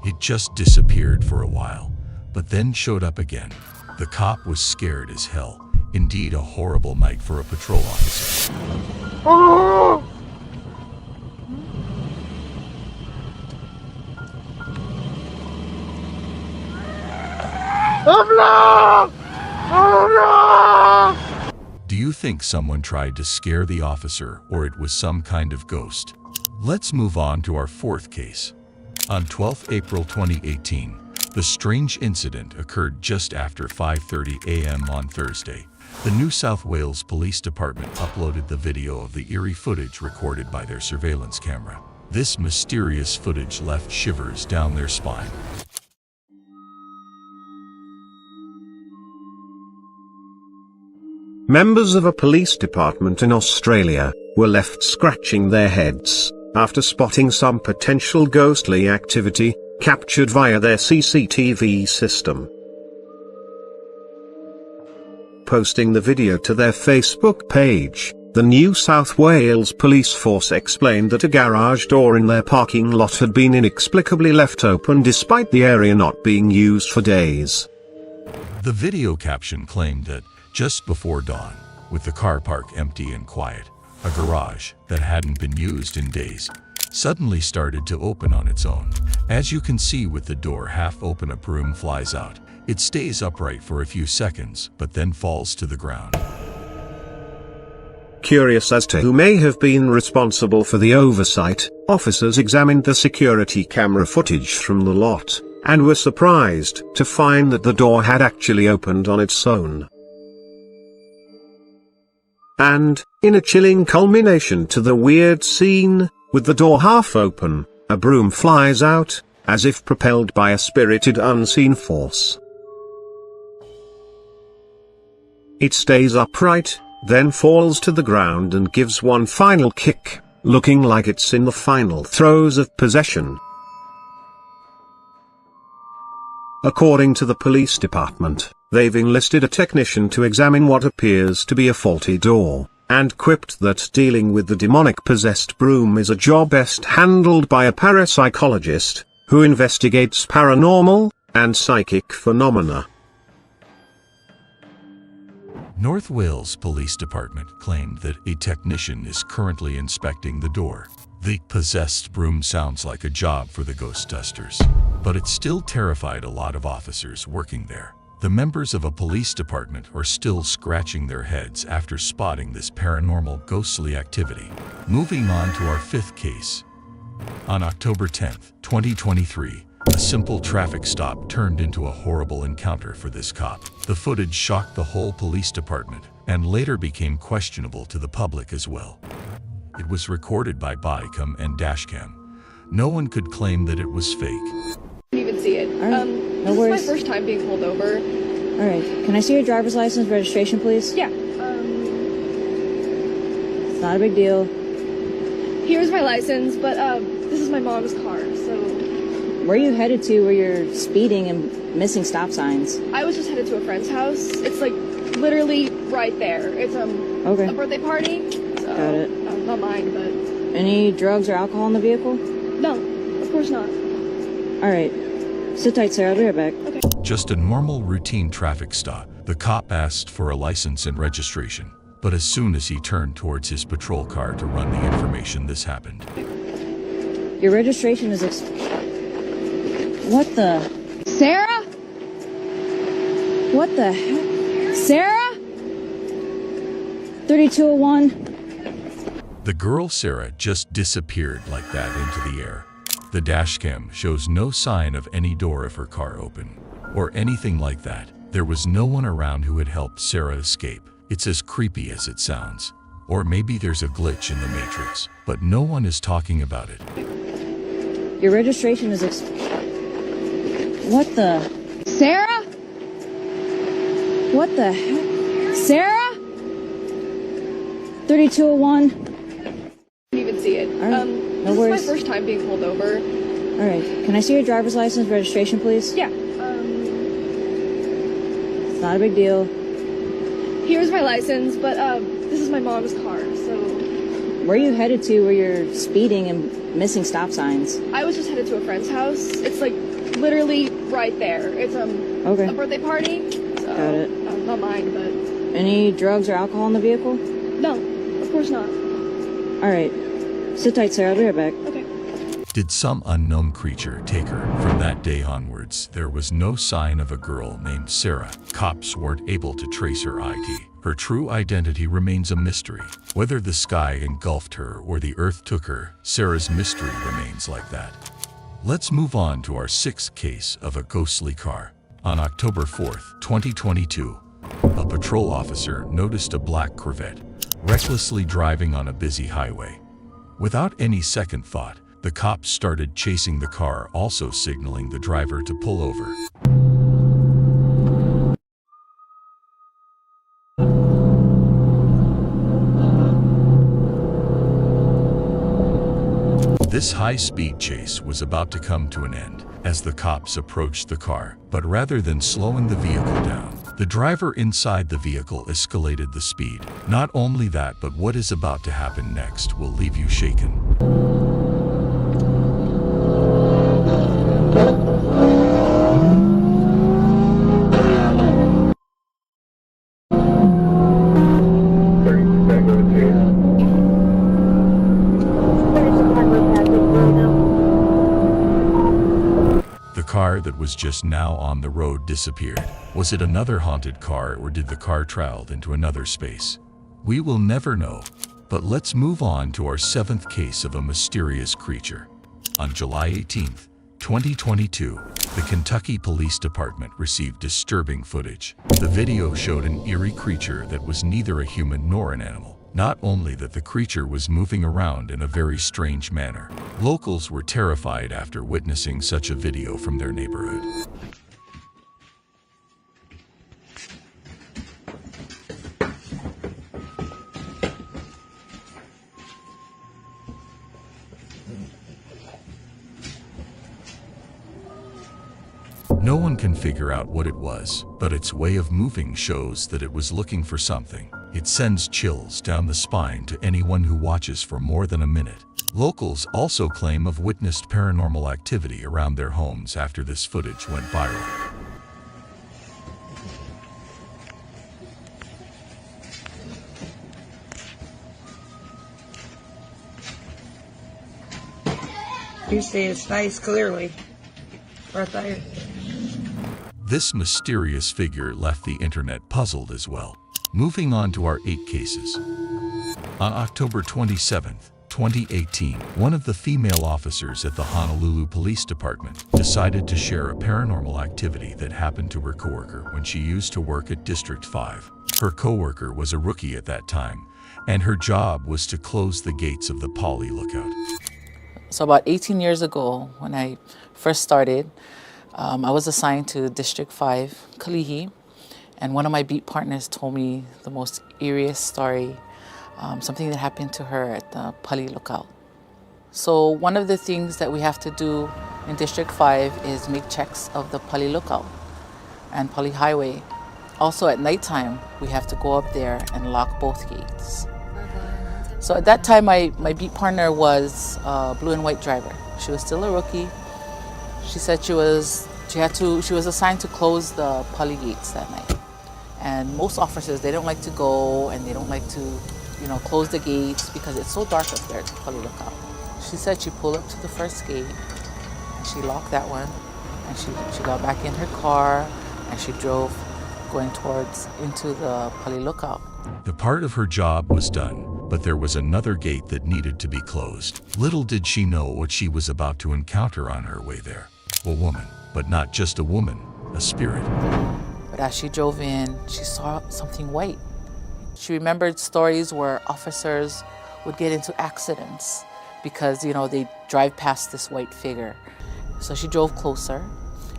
It just disappeared for a while, but then showed up again. The cop was scared as hell. Indeed, a horrible night for a patrol officer. Do you think someone tried to scare the officer or it was some kind of ghost? Let's move on to our fourth case. On 12 April 2018, the strange incident occurred just after 5:30 a.m. on Thursday. The New South Wales Police Department uploaded the video of the eerie footage recorded by their surveillance camera. This mysterious footage left shivers down their spine. Members of a police department in Australia were left scratching their heads after spotting some potential ghostly activity captured via their CCTV system. Posting the video to their Facebook page, the New South Wales Police Force explained that a garage door in their parking lot had been inexplicably left open despite the area not being used for days. The video caption claimed that just before dawn, with the car park empty and quiet, a garage that hadn't been used in days suddenly started to open on its own. As you can see with the door half open, a broom flies out. It stays upright for a few seconds, but then falls to the ground. Curious as to who may have been responsible for the oversight, officers examined the security camera footage from the lot, and were surprised to find that the door had actually opened on its own. And, in a chilling culmination to the weird scene, with the door half open, a broom flies out, as if propelled by a spirited unseen force. It stays upright, then falls to the ground and gives one final kick, looking like it's in the final throes of possession. According to the police department, they've enlisted a technician to examine what appears to be a faulty door, and quipped that dealing with the demonic-possessed broom is a job best handled by a parapsychologist, who investigates paranormal and psychic phenomena. North Wales Police Department claimed that a technician is currently inspecting the door. The possessed broom sounds like a job for the ghost dusters, but it still terrified a lot of officers working there. The members of a police department are still scratching their heads after spotting this paranormal ghostly activity. Moving on to our fifth case. On October 10th, 2023, a simple traffic stop turned into a horrible encounter for this cop. The footage shocked the whole police department, and later became questionable to the public as well. It was recorded by bodycam and dashcam. No one could claim that it was fake. Didn't even see it. No this worries. is my first time being pulled over. Alright, can I see your driver's license registration, please? Yeah. It's not a big deal. Here's my license, but this is my mom's car, so... Where are you headed to where you're speeding and missing stop signs? I was just headed to a friend's house. It's like literally right there. It's Okay. a birthday party. So, Got it. Not mine, but... Any drugs or alcohol in the vehicle? No, of course not. Alright. Sit tight, sir. I'll be right back. Okay. Just a normal routine traffic stop. The cop asked for a license and registration, but as soon as he turned towards his patrol car to run the information, this happened. Your registration is What the? Sarah? What the heck? Sarah? 3201. The girl Sarah just disappeared like that into the air. The dashcam shows no sign of any door of her car open, or anything like that. There was no one around who had helped Sarah escape. It's as creepy as it sounds. Or maybe there's a glitch in the matrix, but no one is talking about it. Your registration is What the? Sarah? What the heck? Sarah? 3201. Didn't even see it. No this worries. is my first time being pulled over. Alright, can I see your driver's license registration, please? Yeah. It's not a big deal. Here's my license, but this is my mom's car, so... Where are you headed to where you're speeding and missing stop signs? I was just headed to a friend's house. It's like literally right there. It's a birthday party. So, Got it. Not mine, but... Any drugs or alcohol in the vehicle? No, of course not. Alright. Sit tight, sir. I'll be right back. Okay. Did some unknown creature take her? From that day onwards, there was no sign of a girl named Sarah. Cops weren't able to trace her ID. Her true identity remains a mystery. Whether the sky engulfed her or the earth took her, Sarah's mystery remains like that. Let's move on to our sixth case of a ghostly car. On October 4th, 2022, a patrol officer noticed a black Corvette recklessly driving on a busy highway. Without any second thought, the cops started chasing the car, also signaling the driver to pull over. This high-speed chase was about to come to an end as the cops approached the car, but rather than slowing the vehicle down, the driver inside the vehicle escalated the speed. Not only that, but what is about to happen next will leave you shaken. The car that was just now on the road disappeared. Was it another haunted car, or did the car travel into another space? We will never know. But let's move on to our 7th case of a mysterious creature. On July 18th, 2022, the Kentucky Police Department received disturbing footage. The video showed an eerie creature that was neither a human nor an animal. Not only that the creature was moving around in a very strange manner. Locals were terrified after witnessing such a video from their neighborhood. No one can figure out what it was, but its way of moving shows that it was looking for something. It sends chills down the spine to anyone who watches for more than a minute. Locals also claim of witnessed paranormal activity around their homes after this footage went viral. You see its face clearly, right there. This mysterious figure left the internet puzzled as well. Moving on to our 8 cases. On October 27th, 2018, one of the female officers at the Honolulu Police Department decided to share a paranormal activity that happened to her coworker when she used to work at District 5. Her coworker was a rookie at that time, and her job was to close the gates of the Poly Lookout. So about 18 years ago, when I first started, I was assigned to District 5, Kalihi, and one of my beat partners told me the most eeriest story, something that happened to her at the Poly Lookout. So one of the things that we have to do in District 5 is make checks of the Poly Lookout and Poly Highway. Also at nighttime, we have to go up there and lock both gates. So at that time, my beat partner was a blue and white driver. She was still a rookie. She said she was assigned to close the Poly gates that night. And most officers, they don't like to go and they don't like to, close the gates because it's so dark up there at the Poly Lookout. She said she pulled up to the first gate and she locked that one and she got back in her car and she drove going into the Poly Lookout. The part of her job was done, but there was another gate that needed to be closed. Little did she know what she was about to encounter on her way there. A woman, but not just a woman, a spirit. But as she drove in, she saw something white. She remembered stories where officers would get into accidents because, they drive past this white figure. So she drove closer,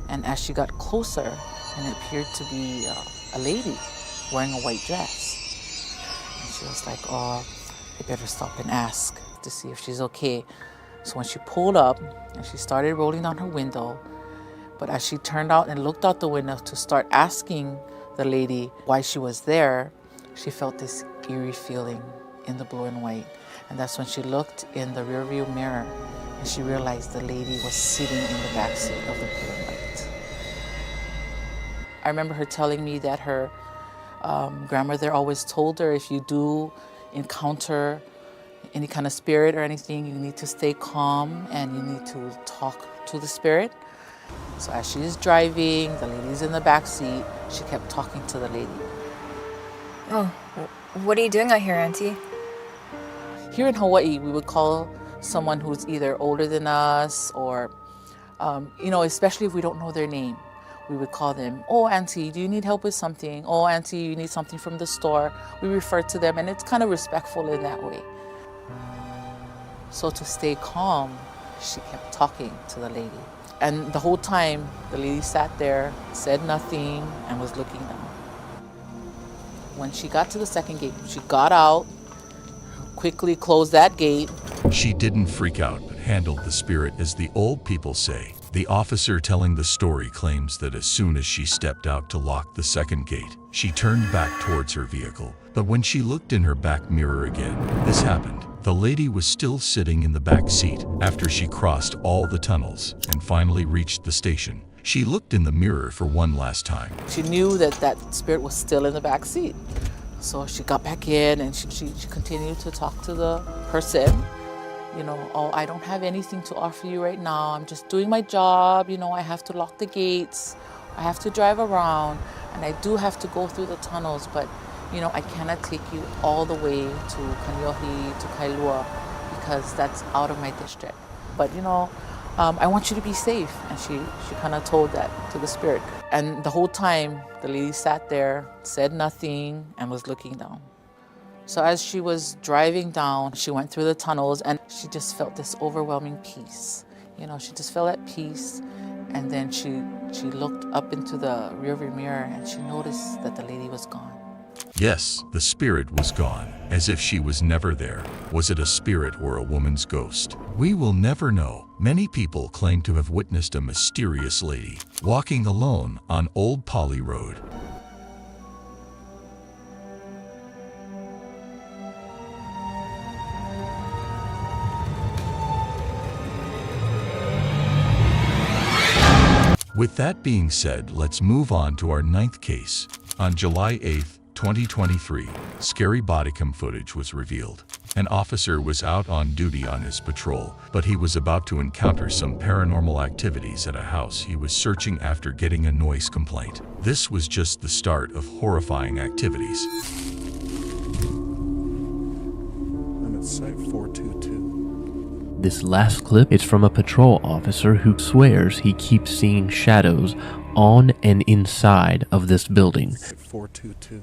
and as she got closer, and it appeared to be a lady wearing a white dress. And she was like, oh, I better stop and ask to see if she's okay. So when she pulled up and she started rolling down her window, but as she turned out and looked out the window to start asking the lady why she was there, she felt this eerie feeling in the blue and white. And that's when she looked in the rearview mirror and she realized the lady was sitting in the backseat of the blue and white. I remember her telling me that her grandmother always told her if you do encounter any kind of spirit or anything, you need to stay calm and you need to talk to the spirit. So as she's driving, the lady's in the back seat, she kept talking to the lady. Oh, what are you doing out here, Auntie? Here in Hawaii, we would call someone who's either older than us or, especially if we don't know their name. We would call them, oh, Auntie, do you need help with something? Oh, Auntie, you need something from the store. We refer to them, and it's kind of respectful in that way. So to stay calm, she kept talking to the lady. And the whole time, the lady sat there, said nothing, and was looking down. When she got to the second gate, she got out, quickly closed that gate. She didn't freak out, but handled the spirit as the old people say. The officer telling the story claims that as soon as she stepped out to lock the second gate, she turned back towards her vehicle. But when she looked in her back mirror again, this happened. The lady was still sitting in the back seat after she crossed all the tunnels and finally reached the station. She looked in the mirror for one last time. She knew that that spirit was still in the back seat. So she got back in and she continued to talk to the person. Oh, I don't have anything to offer you right now. I'm just doing my job. I have to lock the gates. I have to drive around. And I do have to go through the tunnels. But, you know, I cannot take you all the way to Kanyohi, to Kailua, because that's out of my district. But, you know, I want you to be safe. And she kind of told that to the spirit. And the whole time, the lady sat there, said nothing, and was looking down. So as she was driving down, she went through the tunnels, and she just felt this overwhelming peace. You know, she just felt at peace. And then she looked up into the rearview mirror, and she noticed that the lady was gone. Yes, the spirit was gone, as if she was never there. Was it a spirit or a woman's ghost? We will never know. Many people claim to have witnessed a mysterious lady walking alone on Old Poly Road. With that being said, let's move on to our 9th case. On July 8th, 2023, scary body cam footage was revealed. An officer was out on duty on his patrol, but he was about to encounter some paranormal activities at a house he was searching after getting a noise complaint. This was just the start of horrifying activities. I'm at site 422. This last clip is from a patrol officer who swears he keeps seeing shadows on and inside of this building. 422.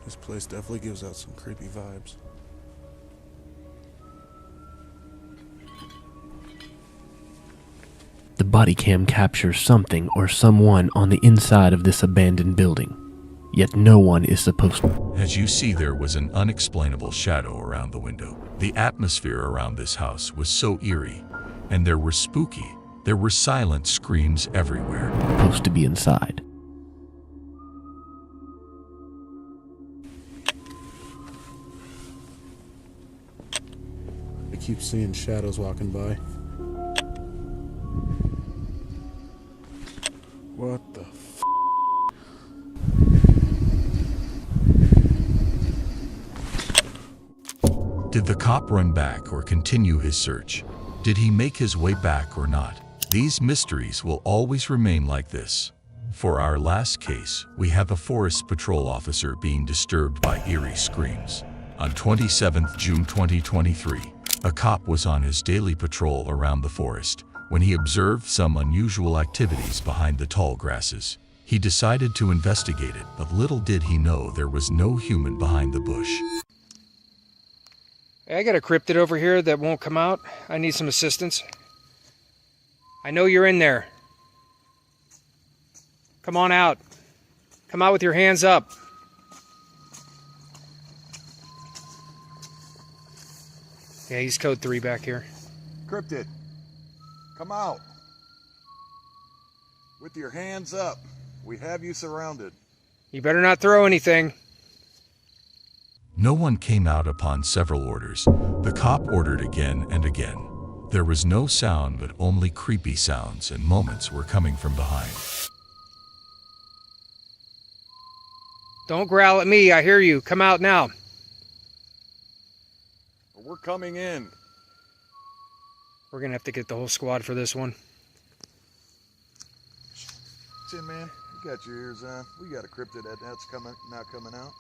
This place definitely gives out some creepy vibes. The body cam captures something or someone on the inside of this abandoned building. Yet no one is supposed to. As you see, there was an unexplainable shadow around the window. The atmosphere around this house was so eerie, and there were silent screams everywhere. Supposed to be inside. I keep seeing shadows walking by. What the f***? Did the cop run back or continue his search? Did he make his way back or not? These mysteries will always remain like this. For our last case, we have a forest patrol officer being disturbed by eerie screams. On 27th June 2023, a cop was on his daily patrol around the forest when he observed some unusual activities behind the tall grasses. He decided to investigate it, but little did he know there was no human behind the bush. Hey, I got a cryptid over here that won't come out. I need some assistance. I know you're in there. Come on out. Come out with your hands up. Yeah, he's code 3 back here. Cryptid, come out. With your hands up. We have you surrounded. You better not throw anything. No one came out upon several orders. The cop ordered again and again. There was no sound, but only creepy sounds, and moments were coming from behind. Don't growl at me, I hear you. Come out now. We're coming in. We're gonna have to get the whole squad for this one. Tim, man, you got your ears on. We got a cryptid that's not coming out.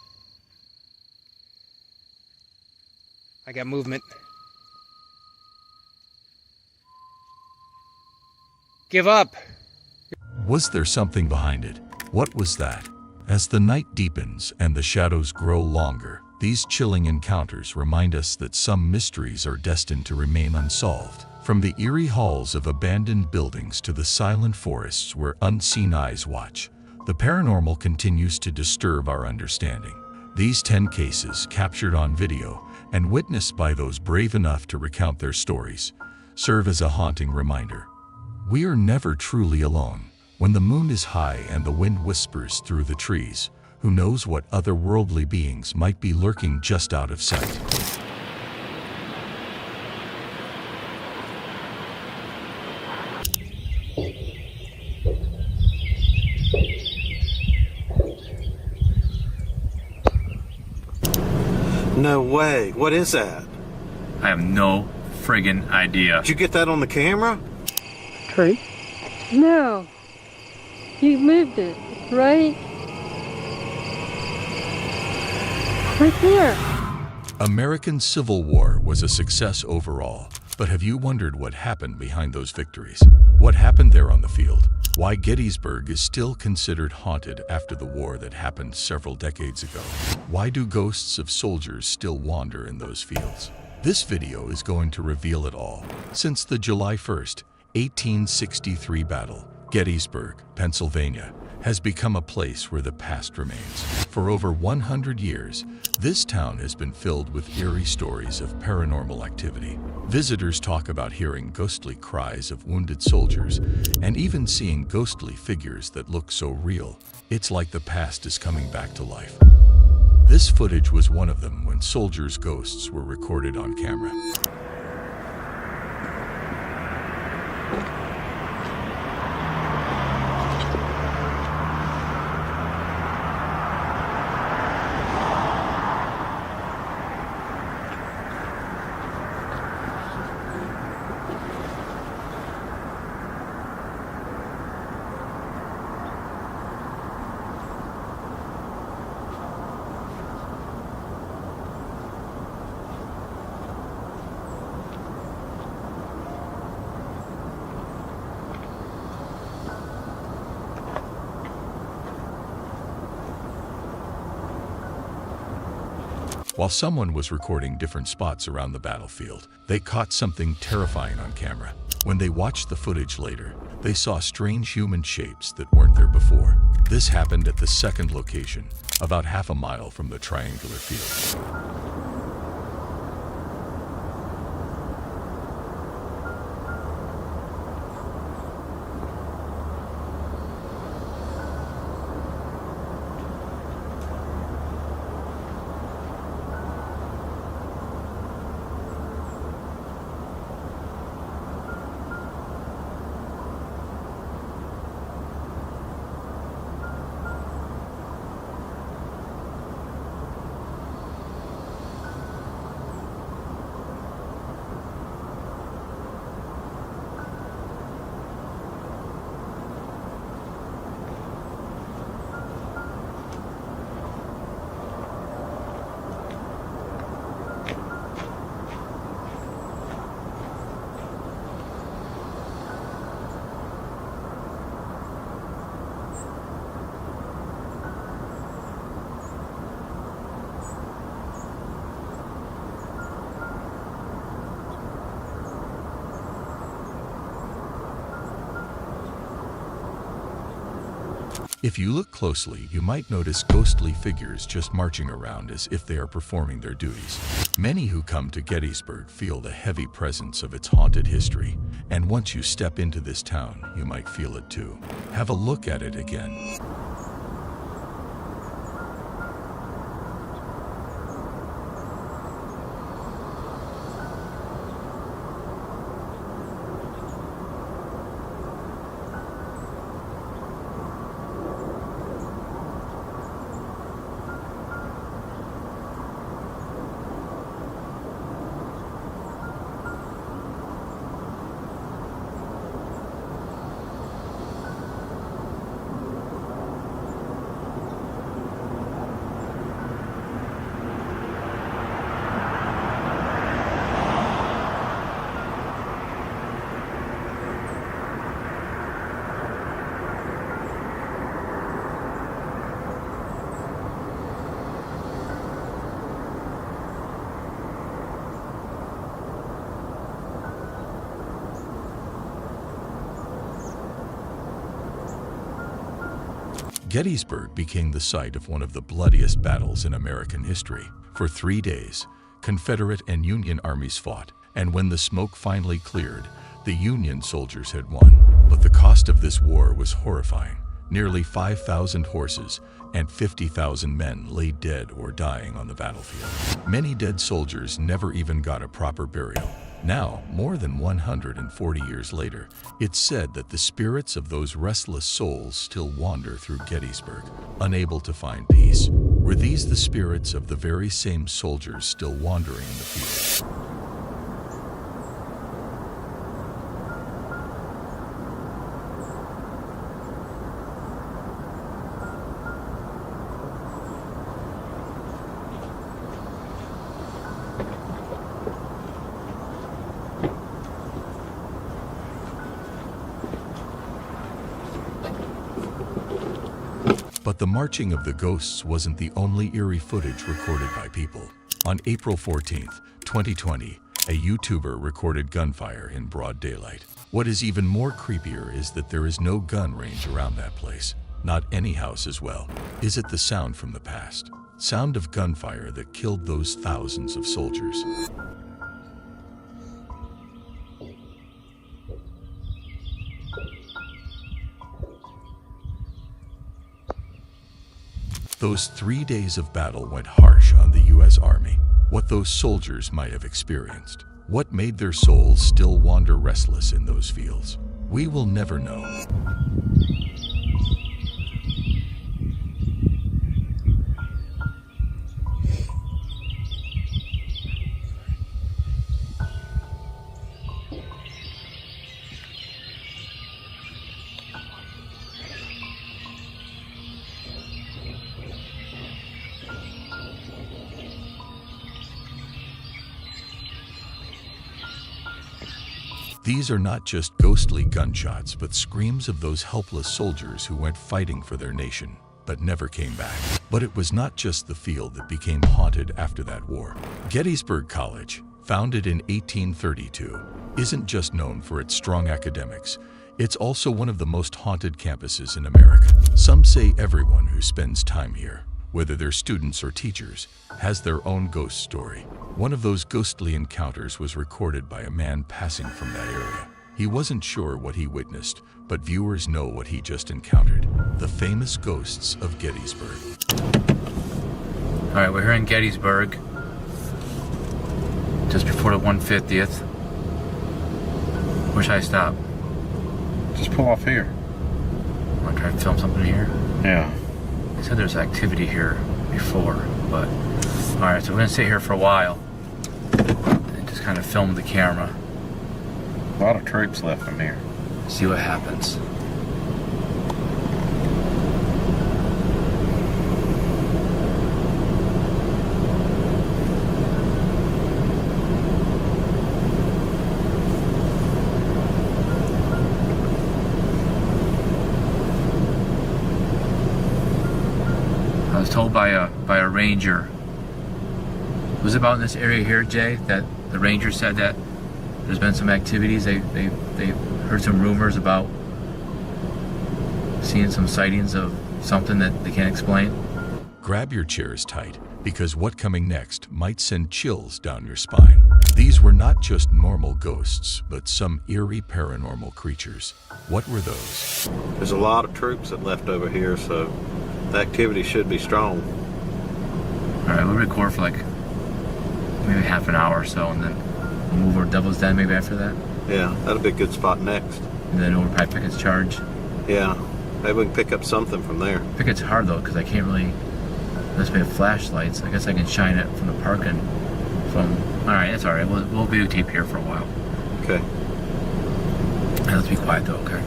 I got movement. Give up. Was there something behind it? What was that? As the night deepens and the shadows grow longer, these chilling encounters remind us that some mysteries are destined to remain unsolved. From the eerie halls of abandoned buildings to the silent forests where unseen eyes watch, the paranormal continues to disturb our understanding. These 10 cases, captured on video and witnessed by those brave enough to recount their stories, serve as a haunting reminder. We are never truly alone. When the moon is high and the wind whispers through the trees, who knows what otherworldly beings might be lurking just out of sight. No way. What is that? I have no friggin' idea. Did you get that on the camera? Kurt, No. You moved it, right? Right there. American Civil War was a success overall, but have you wondered what happened behind those victories? What happened there on the field? Why Gettysburg is still considered haunted after the war that happened several decades ago? Why do ghosts of soldiers still wander in those fields? This video is going to reveal it all. Since the July 1st, 1863 battle, Gettysburg, Pennsylvania, has become a place where the past remains. For over 100 years, this town has been filled with eerie stories of paranormal activity. Visitors talk about hearing ghostly cries of wounded soldiers and even seeing ghostly figures that look so real, it's like the past is coming back to life. This footage was one of them when soldiers' ghosts were recorded on camera. While someone was recording different spots around the battlefield, they caught something terrifying on camera. When they watched the footage later, they saw strange human shapes that weren't there before. This happened at the second location, about half a mile from the triangular field. If you look closely, you might notice ghostly figures just marching around as if they are performing their duties. Many who come to Gettysburg feel the heavy presence of its haunted history, and once you step into this town, you might feel it too. Have a look at it again. Gettysburg became the site of one of the bloodiest battles in American history. For 3 days, Confederate and Union armies fought, and when the smoke finally cleared, the Union soldiers had won. But the cost of this war was horrifying. Nearly 5,000 horses and 50,000 men lay dead or dying on the battlefield. Many dead soldiers never even got a proper burial. Now, more than 140 years later, it's said that the spirits of those restless souls still wander through Gettysburg, unable to find peace. Were these the spirits of the very same soldiers still wandering in the field? But the marching of the ghosts wasn't the only eerie footage recorded by people. On April 14th, 2020, a YouTuber recorded gunfire in broad daylight. What is even more creepier is that there is no gun range around that place. Not any house as well. Is it the sound from the past? Sound of gunfire that killed those thousands of soldiers? Those 3 days of battle went harsh on the U.S. Army. What those soldiers might have experienced. What made their souls still wander restless in those fields. We will never know. These are not just ghostly gunshots, but screams of those helpless soldiers who went fighting for their nation, but never came back. But it was not just the field that became haunted after that war. Gettysburg College, founded in 1832, isn't just known for its strong academics. It's also one of the most haunted campuses in America. Some say everyone who spends time here, whether they're students or teachers, has their own ghost story. One of those ghostly encounters was recorded by a man passing from that area. He wasn't sure what he witnessed, but viewers know what he just encountered. The famous ghosts of Gettysburg. All right, we're here in Gettysburg, just before the 150th. Where should I stop? Just pull off here. Want to try to film something here? Yeah. They said there's activity here before, but all right, so we're gonna sit here for a while and just kind of film the camera. A lot of troops left from here. See what happens. I was told by a ranger. Was it about in this area here, Jay, that the ranger said that there's been some activities? They heard some rumors about seeing some sightings of something that they can't explain. Grab your chairs tight, because what coming next might send chills down your spine. These were not just normal ghosts, but some eerie paranormal creatures. What were those? There's a lot of troops that left over here, so the activity should be strong. All right, we'll record for like maybe half an hour or so, and then we'll move over to Devil's Den maybe after that. Yeah, that'll be a good spot next. And then over by Pickett's Charge. Yeah, maybe we can pick up something from there. Pickett's hard though, because I can't really, unless we have flashlights. I guess I can shine it from the parking. All right, that's all right. We'll videotape here for a while. Okay. Let's be quiet though, okay?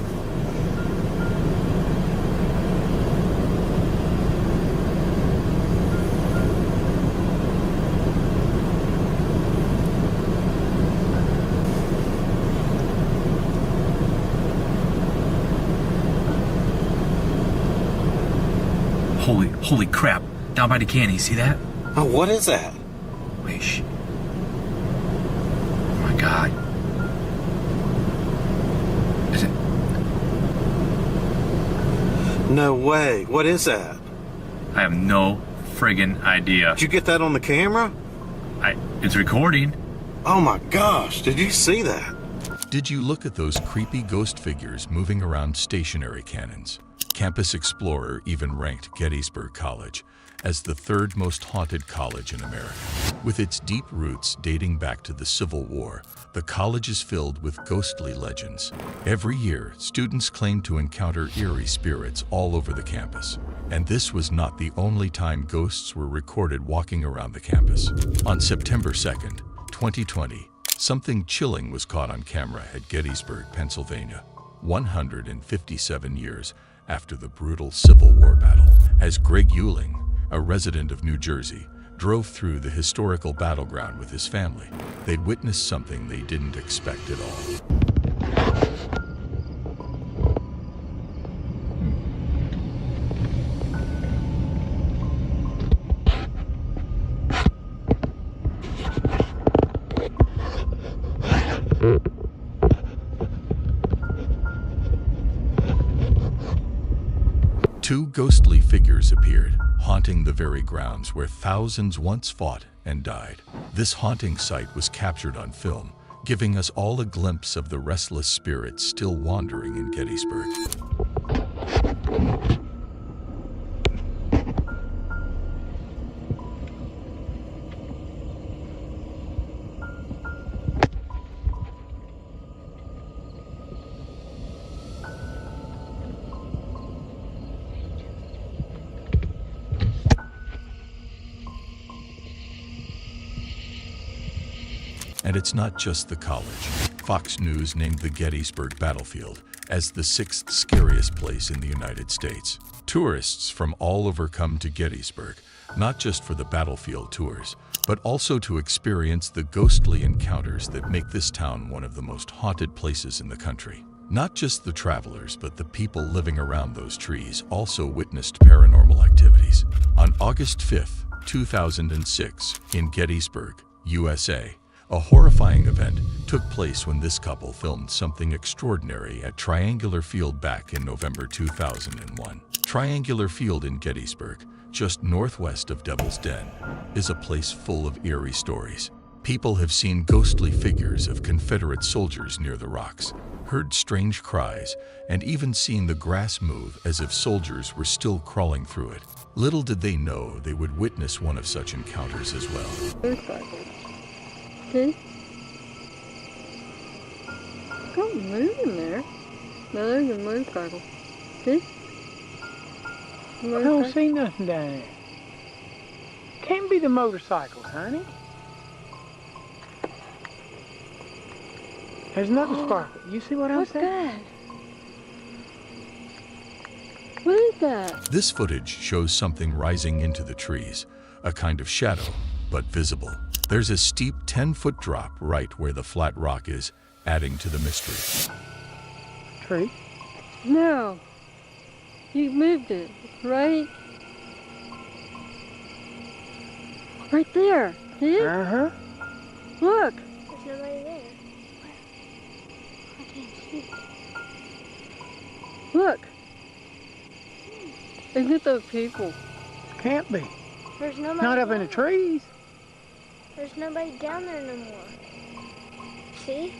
Holy crap! Down by the canyon, see that? Oh, what is that? Wait, shh. Oh my God. Is it? No way. What is that? I have no friggin' idea. Did you get that on the camera? It's recording. Oh my gosh, did you see that? Did you look at those creepy ghost figures moving around stationary cannons? Campus Explorer even ranked Gettysburg College as the third most haunted college in America. With its deep roots dating back to the Civil War, the college is filled with ghostly legends. Every year, students claim to encounter eerie spirits all over the campus. And this was not the only time ghosts were recorded walking around the campus. On September 2nd, 2020, something chilling was caught on camera at Gettysburg, Pennsylvania, 157 years after the brutal Civil War battle, as Greg Euling, a resident of New Jersey, drove through the historical battleground with his family. They'd witnessed something they didn't expect at all. 2 ghostly figures appeared, haunting the very grounds where thousands once fought and died. This haunting sight was captured on film, giving us all a glimpse of the restless spirits still wandering in Gettysburg. And it's not just the college. Fox News named the Gettysburg battlefield as the 6th scariest place in the United States. Tourists from all over come to Gettysburg, not just for the battlefield tours, but also to experience the ghostly encounters that make this town one of the most haunted places in the country. Not just the travelers, but the people living around those trees also witnessed paranormal activities. On August 5th, 2006, in Gettysburg, USA, a horrifying event took place when this couple filmed something extraordinary at Triangular Field back in November 2001. Triangular Field in Gettysburg, just northwest of Devil's Den, is a place full of eerie stories. People have seen ghostly figures of Confederate soldiers near the rocks, heard strange cries, and even seen the grass move as if soldiers were still crawling through it. Little did they know they would witness one of such encounters as well. See? Don't move in there. No, there's a motorcycle. See? I don't see nothing down there. Can't be the motorcycles, honey. There's nothing sparkling. You see what I'm saying? What is that? This footage shows something rising into the trees, a kind of shadow, but visible. There's a steep 10-foot drop right where the flat rock is, adding to the mystery. Tree? No. You moved it, right? Right there. See it? Uh-huh. Look. There's nobody there. I can't see. Look. Is it those people? Can't be. There's nobody. Not up in the trees. There's nobody down there no more. See?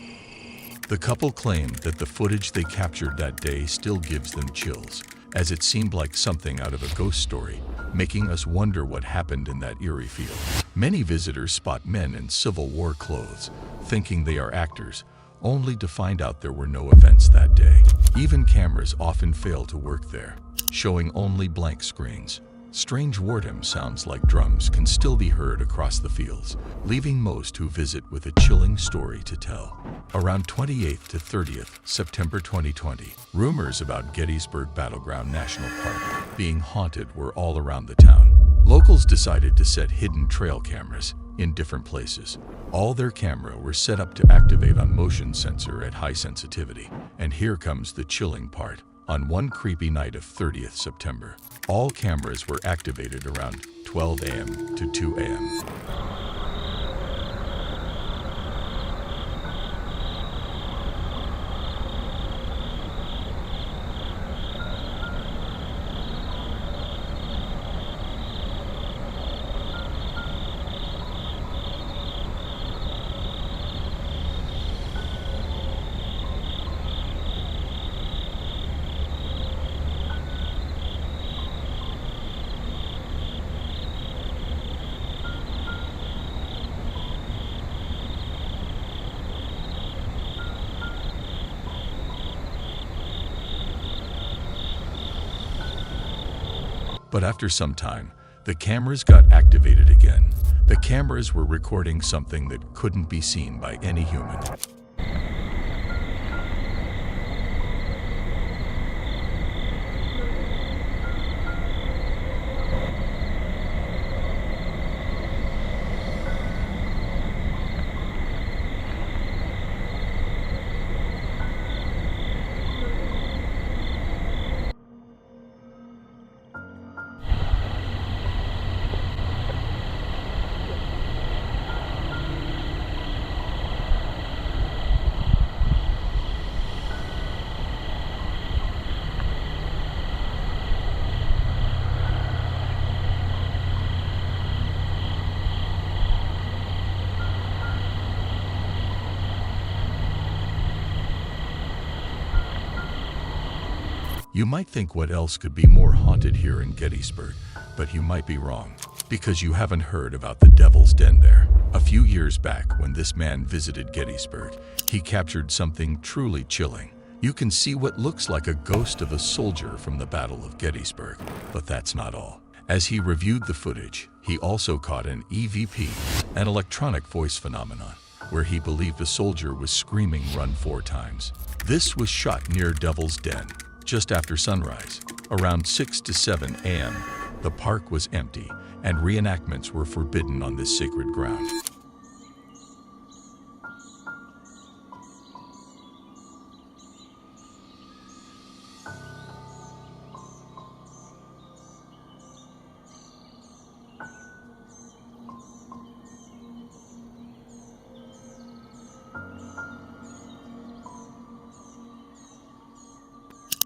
The couple claimed that the footage they captured that day still gives them chills, as it seemed like something out of a ghost story, making us wonder what happened in that eerie field. Many visitors spot men in Civil War clothes, thinking they are actors, only to find out there were no events that day. Even cameras often fail to work there, showing only blank screens. Strange wardom sounds like drums can still be heard across the fields, leaving most who visit with a chilling story to tell. Around 28th to 30th September 2020, rumors about Gettysburg Battleground National Park being haunted were all around the town. Locals decided to set hidden trail cameras in different places. All their camera were set up to activate on motion sensor at high sensitivity. And here comes the chilling part. On one creepy night of 30th September, all cameras were activated around 12 a.m. to 2 a.m. But after some time, the cameras got activated again. The cameras were recording something that couldn't be seen by any human. You might think what else could be more haunted here in Gettysburg, but you might be wrong, because you haven't heard about the Devil's Den there. A few years back, when this man visited Gettysburg, he captured something truly chilling. You can see what looks like a ghost of a soldier from the Battle of Gettysburg, but that's not all. As he reviewed the footage, he also caught an EVP, an electronic voice phenomenon, where he believed a soldier was screaming "run" 4 times. This was shot near Devil's Den, just after sunrise, around 6 to 7 a.m. The park was empty, and reenactments were forbidden on this sacred ground.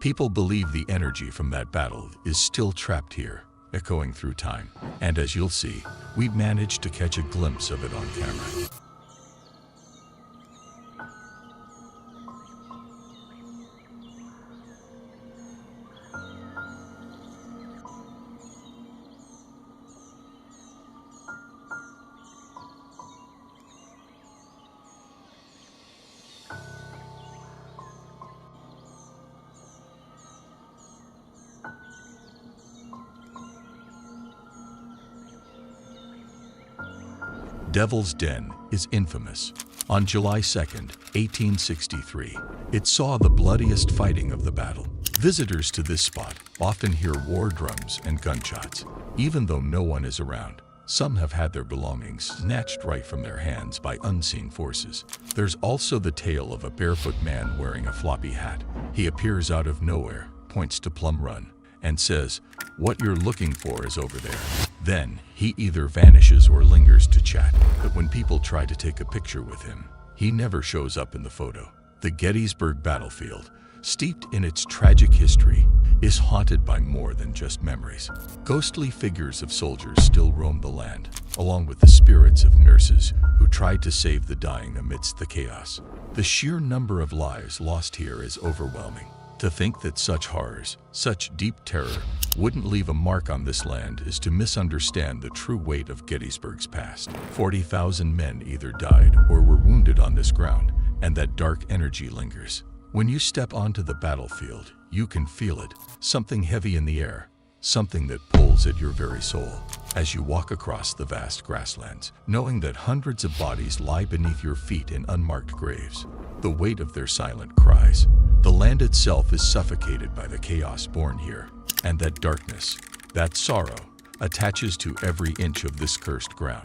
People believe the energy from that battle is still trapped here, echoing through time. And as you'll see, we've managed to catch a glimpse of it on camera. Devil's Den is infamous. On July 2nd, 1863, it saw the bloodiest fighting of the battle. Visitors to this spot often hear war drums and gunshots. Even though no one is around, some have had their belongings snatched right from their hands by unseen forces. There's also the tale of a barefoot man wearing a floppy hat. He appears out of nowhere, points to Plum Run, and says, "What you're looking for is over there." Then, he either vanishes or lingers to chat, but when people try to take a picture with him, he never shows up in the photo. The Gettysburg battlefield, steeped in its tragic history, is haunted by more than just memories. Ghostly figures of soldiers still roam the land, along with the spirits of nurses who tried to save the dying amidst the chaos. The sheer number of lives lost here is overwhelming. To think that such horrors, such deep terror, wouldn't leave a mark on this land is to misunderstand the true weight of Gettysburg's past. 40,000 men either died or were wounded on this ground, and that dark energy lingers. When you step onto the battlefield, you can feel it, something heavy in the air, something that pulls at your very soul. As you walk across the vast grasslands, knowing that hundreds of bodies lie beneath your feet in unmarked graves, the weight of their silent cries. The land itself is suffocated by the chaos born here, and that darkness, that sorrow, attaches to every inch of this cursed ground.